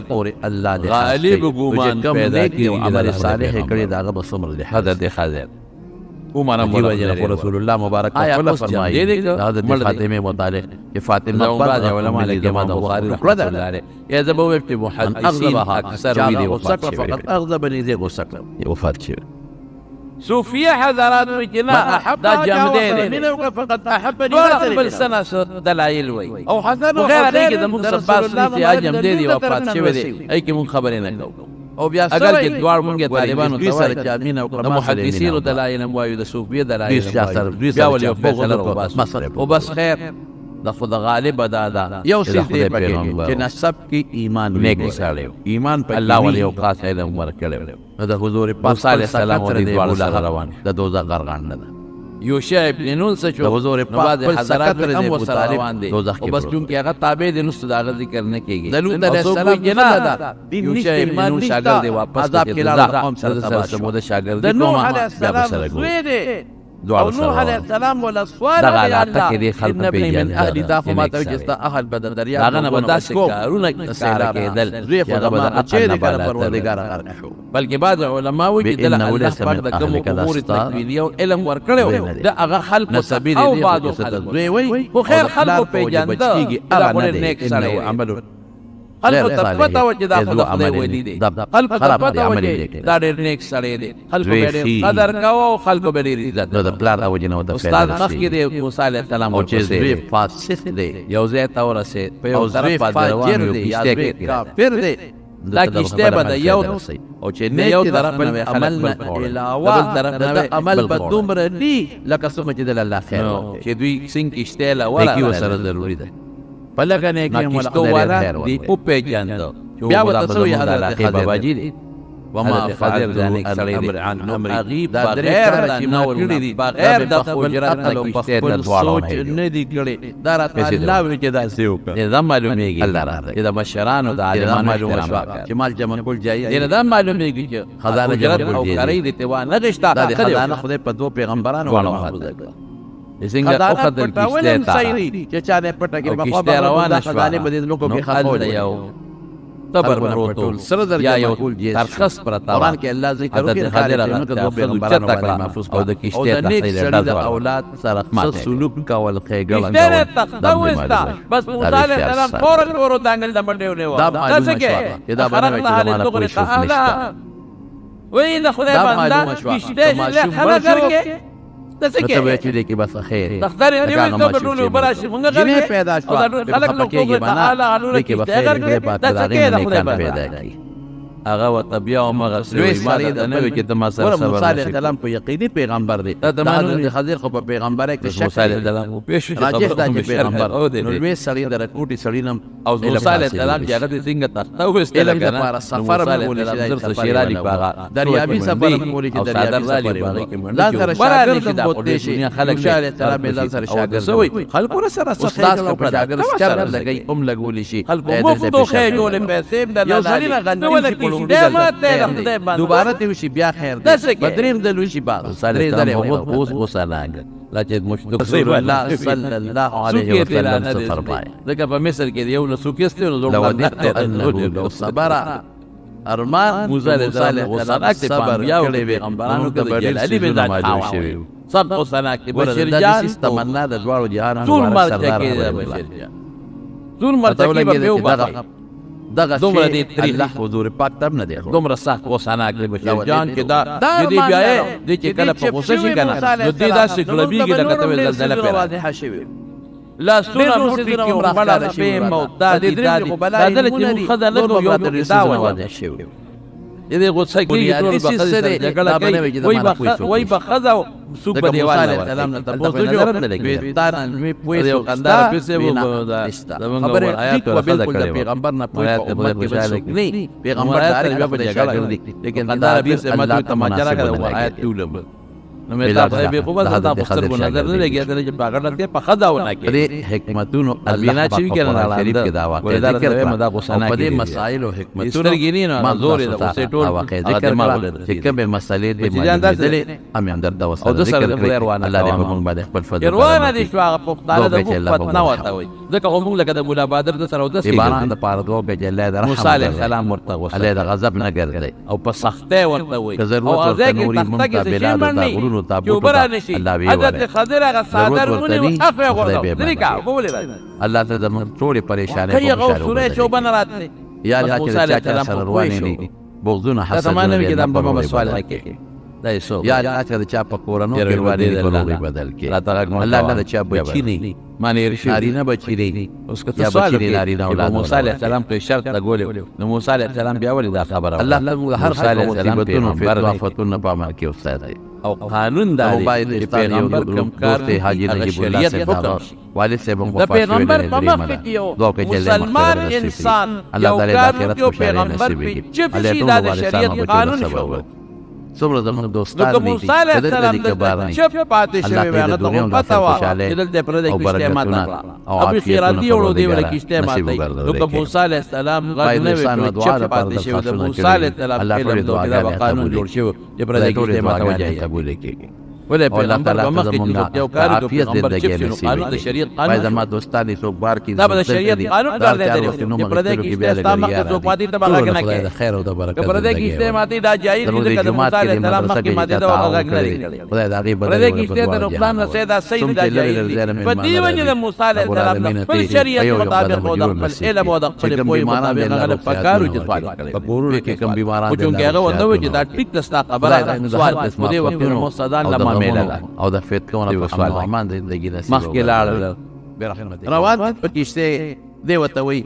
ته پورې الله دې غالب ګمان چې کوم پیدا نیک او کیږي عمل د صالح پیغمبر. کړي دا هغه به څومره لحاظ هذا دې خاطر ومانه دی وجه خو رسول الله مبارک خپل فرمایي حضرت فاطمه متعلق چې فاطمه بعض علماء لیکي امام بخاری رحمه الله علیه یا زه به ویم چې محدثین اکثر وی دی وفات شوی فقط اغضبني زي غسق وفات شوی صوفیه حضرات وجنا احب دا جامدین فقط احبني بل سنه دلایل وی او حسن وغير دې د موږ سباس چې اجم دی وفات شوی دی ای کی مون خبرې نه کوو او بیا اگر چې دوار مونږه طالبانو ته سره جامین او د محدثینو دلایل موایو د صوفیه دلایل دوی بیا ولې فیصله او بس خیر د خود غالب ادا یو څه دې پکې چې نسب کې ایمان نیک وساله ایمان په الله ولي او خاص علم ورکړي د حضور پاک صلی الله علیه وسلم د دوه روان د دوزخ غرغان نه یوشع ابن نون څه د حضور پاک حضرات هم وسره طالب روان دي دوزخ او کې بس چونکه هغه تابع دي نو ستاسو ذکر نه کیږي د لوط علیه السلام جنا دین یوشع نشته ابن ایمان نون نشته شاګرد دی واپس عذاب کې لاړ قوم سره سره تباش سمو د شاګرد د نوح علیه بیا به سره السلام ګورو. زوی دی دواړه او نوح سره علیه روان. السلام ولا سوال دغه دی علاقه الله کې دې خلق ان ابن پیژندل من اهل دا خو چې ماته نیک چې سره. اهل بدر دریا هغه نه به داسې کارونه کار کېدل زوی خو چې هغه به د زما عقل چې نه دې کړه بالا پروردګار تلل. غرق شو بلکې بعض علما وایي چې بإنه الله ليس پاک من د کوم أهلك امور دستا تکوینی او علم ورکړو بینه د هغه خلق نسبی او دې بعض خو خلق زوی وای خو خیر خلق پیژنده هغه هغه نه نیک دی سره انه وي. عمل خلق ته پته و چې دا خدای خدای ودی دي خلق ته خراب پته و عمل چې دی دا ډېر نیک سره دي خلق دوی به ډېر ښي. قدر کوو او خلق به ډېر عزت نو د پلار او جنو د استاد مخکې دی موسی علیه السلام او چې زوی ورپسې فاسق دی یو ځای ته ورسېد په او یو زوی طرف باندې روان فاجر یو دی یا کشته زوی کې کافر دی دا کشته به د یو او چې نه یو طرف نه خلک عمل بل نه پکوړل. علاوه د بل طرف نه د عمل بل په پکوړل. دومره دی لکه څومره چې د الله خیر نو وکړي. چې دوی څنګه کشته لا نیکي ولا ورسره ضروري ده په لکه نیکي نه هم کشته ولله والا خیر دی ورکړي. او پیجاندو بیا ورته سوی حضرت حضرت باباجي دی وما حضرت خضر فعلت ذلك عن سړی دی. امر عن نو امري هغې دا درې بغیر کاره د چې ما نور کړي نه، دي بغیر د دا په خپل اجرت عقل او نه په کشته خپل د دواړو سوچ نه دی. نه دي کړي دا راته پیسې الله وی چې داسې وکړه دې دا معلومیږي الله راته. چې د مشرانو د دا عالمانو معلومه احترام شوه وکړه. چې مال جمع کول جایز دې دا معلومیږي چې خزانه اجرت جمع او کول کړی جایز دې ته نه غشتا دا د خزانه خدای په دوه پیغمبرانو دواړو محفوظ محفوظ کړه څنګه او خدل کشته تا چې چا نه پټه کې او په کشته روانه شوه. خزانه به دې لوکو کې خپل یو تبر پروتو سره درجه یا یو مقبول جیز ترخص پرتا قرآن کې الله ذکر حضرت وکړي خضر خالق هغه نو دوه پیغمبرانو باندې محفوظ او د کشته نیک تحصیل سړي د ډز اولاد سره ماته. څه سلوک کول خېګل کشته تخته وستا بس موسی علیه السلام فورن ورو دانګل د منډه ونیو دا معلومه شوه چې دا باندې چې زمانه کوئی شوف نشته وای د خدای دا بنده معلومه شوه کشته ماشوم خبر بل شو کې دسه نو ته کې به چې دې کې بس خیر تختار یې نیولې ته بټولو براشي مونږ جنې غره پیدا شو خلک نو کوګه تعالی انو کې کې بخیر دې په تدارین نه کان پیدا پیدا کی هغه وتبیا او مغه لوی سوی ما سړی د نه وی چې د ما سره موسی صبر علیه نشي السلام په یقیني پیغمبر دی دا د مانو حضرت خضر خو په پیغمبر کې شک موسی علیه السلام او پیش راجح دا چې پیغمبر او دی نو لوی سړی د رکوټي سړی نم او موسی علیه السلام چې هغه څنګه تخته وسته علم د پاره سفر مې ولې چې در شیرالی باغ دریابي سفر مې ولې چې دریابي سفر لا سره شاګرد بوتې شي خلک موسی علیه السلام لا سره شاګرد خلکو سره استاد په شاګرد چر لګي لګولې شي خلکو مفتو خېګولې پیسې د یو سړی نه غندې دوباره ته وشي بیا خیر دی بدریم د لوشي باغ درې درې اوس وسلاګ لا چې مشتق رسول الله صلی الله علیه وسلم فرمایي ځکه په مصر کې یو لسوکېسته نو لو وددت انه لو صبر ارمان موسی علیه السلام صبر یو پیغمبرانو کې جلالی بن ذات صبر او سناک بشیر جان تمنا د دوارو جهان ټول مرته کې بشیر جان ټول مرته کې به وبا دغه دومره شی دې تاریخ الله حضور پاک تم نه دی دومره سخت وسناک دی بشیر جان کې دا دې بیا دې چې کله په غوسه شي کنه نو دې دا سکلبیږي د کته زلزلہ پیدا لا سونه موټی کې عمره په مودا دي دا دل چې خدای له یو دا واضح شي دې غوسه کې ټول بخښه جګړه کوي وای بخښه سوق په دیوال سلام نه تاسو جو داران می پويسو اندار پیسې وو دا خبره آیات بالکل پیغمبر نه پوي امت کې بچ نه پیغمبر دار په جګړه دي لیکن اندار پیسې ما ته تماچا راغله آیات ټول نو مې تاسو به خو دا بستر کو نظر نه لګیا چې پاګړه ته په خداونه کې دې حکمتونو الله چې کړه شریف کې داوا ذکر مدا غسنا په کې دې مسائل او حکمتونو سترګینی نه زور دې اوسې ټول ذکر چې کومه مسلې دې ام اندر دا او د سره د روانه الله دې موږ باندې خپل فضل روانه دي شو هغه پختاله د مفت نه وته وي ځکه هم لکه د مولا بادر د سره د باران د پاره دوه به الله دې موسی علیه السلام ورته الله دې غضب نه ګرځي او په سخته ورته وي ضرورت ورته نوري ممتع بلاد د غرونو غرونو چې تابوت اوبه رانشي الله وی حضرت خضر هغه صادر ونیو هغه غوړو لري کا وبولې الله ته زموږ ټولې پریشانې کوي هغه سوره چوبه نه راتله یا الله چې چا سره روانې نه بغضونه دا زمانه حسدونه کې د دې بابا سوال نه کوي دا یې سو یا الله چې چا په کورونو کې روانې کولو بدل کې الله نه چا بچی نه معنی رشي نارینه بچی دی اوس که یا سوال بچی نارینه اولاد موسی علیه السلام په شرط لګولې نو موسی علیه السلام بیا ولې دا خبره الله تعالی هر موسی علیه خلک السلام مصیبتونو پیغمبر دی فتوحاتونو په عمل کې استاد دی او قانون دا او دی باید چې استاد یو پیغمبر کوم کار دوست حاجی هغه نجیب الله شریعت صاحب حکم هغه شي والد صاحب هم د پیغمبر په مخ کې یو مسلمان انسان یو کار یو پیغمبر په چپ شي دا د شریعت قانون شو څومره زموږ نو دوستان که دي موسی علیه السلام د چپ پاتې شوی هغه ته پته وا چې دلته پر دې کشته ماته کړه او به خیراتی وړو دی ول کشته ماته نو که موسی علیه السلام غږ نه وکړي چپ پاتې شوی د موسی علیه السلام علم دوه قانون جوړ شو چې پر دې کشته ماته وځي قبول کړي ولې پیغمبر په مخ کې یو کار کوي پیغمبر چپ شنو قانون د شریعت باید قانون زما دوستان څوک بار کې دا به شریعت قانون کار دی چې پر دې کشته استعمال کې څوک ماته ته بغا نه کوي خیر او د برکت پر دې کشته ماته دا جایز دي چې موسی علیه السلام مخ کې ماته دا غږ نه لري خدای دا غي پر دې کشته د نقصان نه سیدا صحیح دا جایز دي په دې وجه د موسی علیه السلام په شریعت مطابق او د خپل علم او د خپل پوهه مطابق هغه پکارو چې سوال کړي په کورونو کې کم بیماران او چې هغه ونه وجه دا ټیک تستا خبره ده سوال په دې وخت نو مصدان لما میله او د فتنو په سوال مان زندگی نصیب مخکې لاړ روان په کشته دی وته وی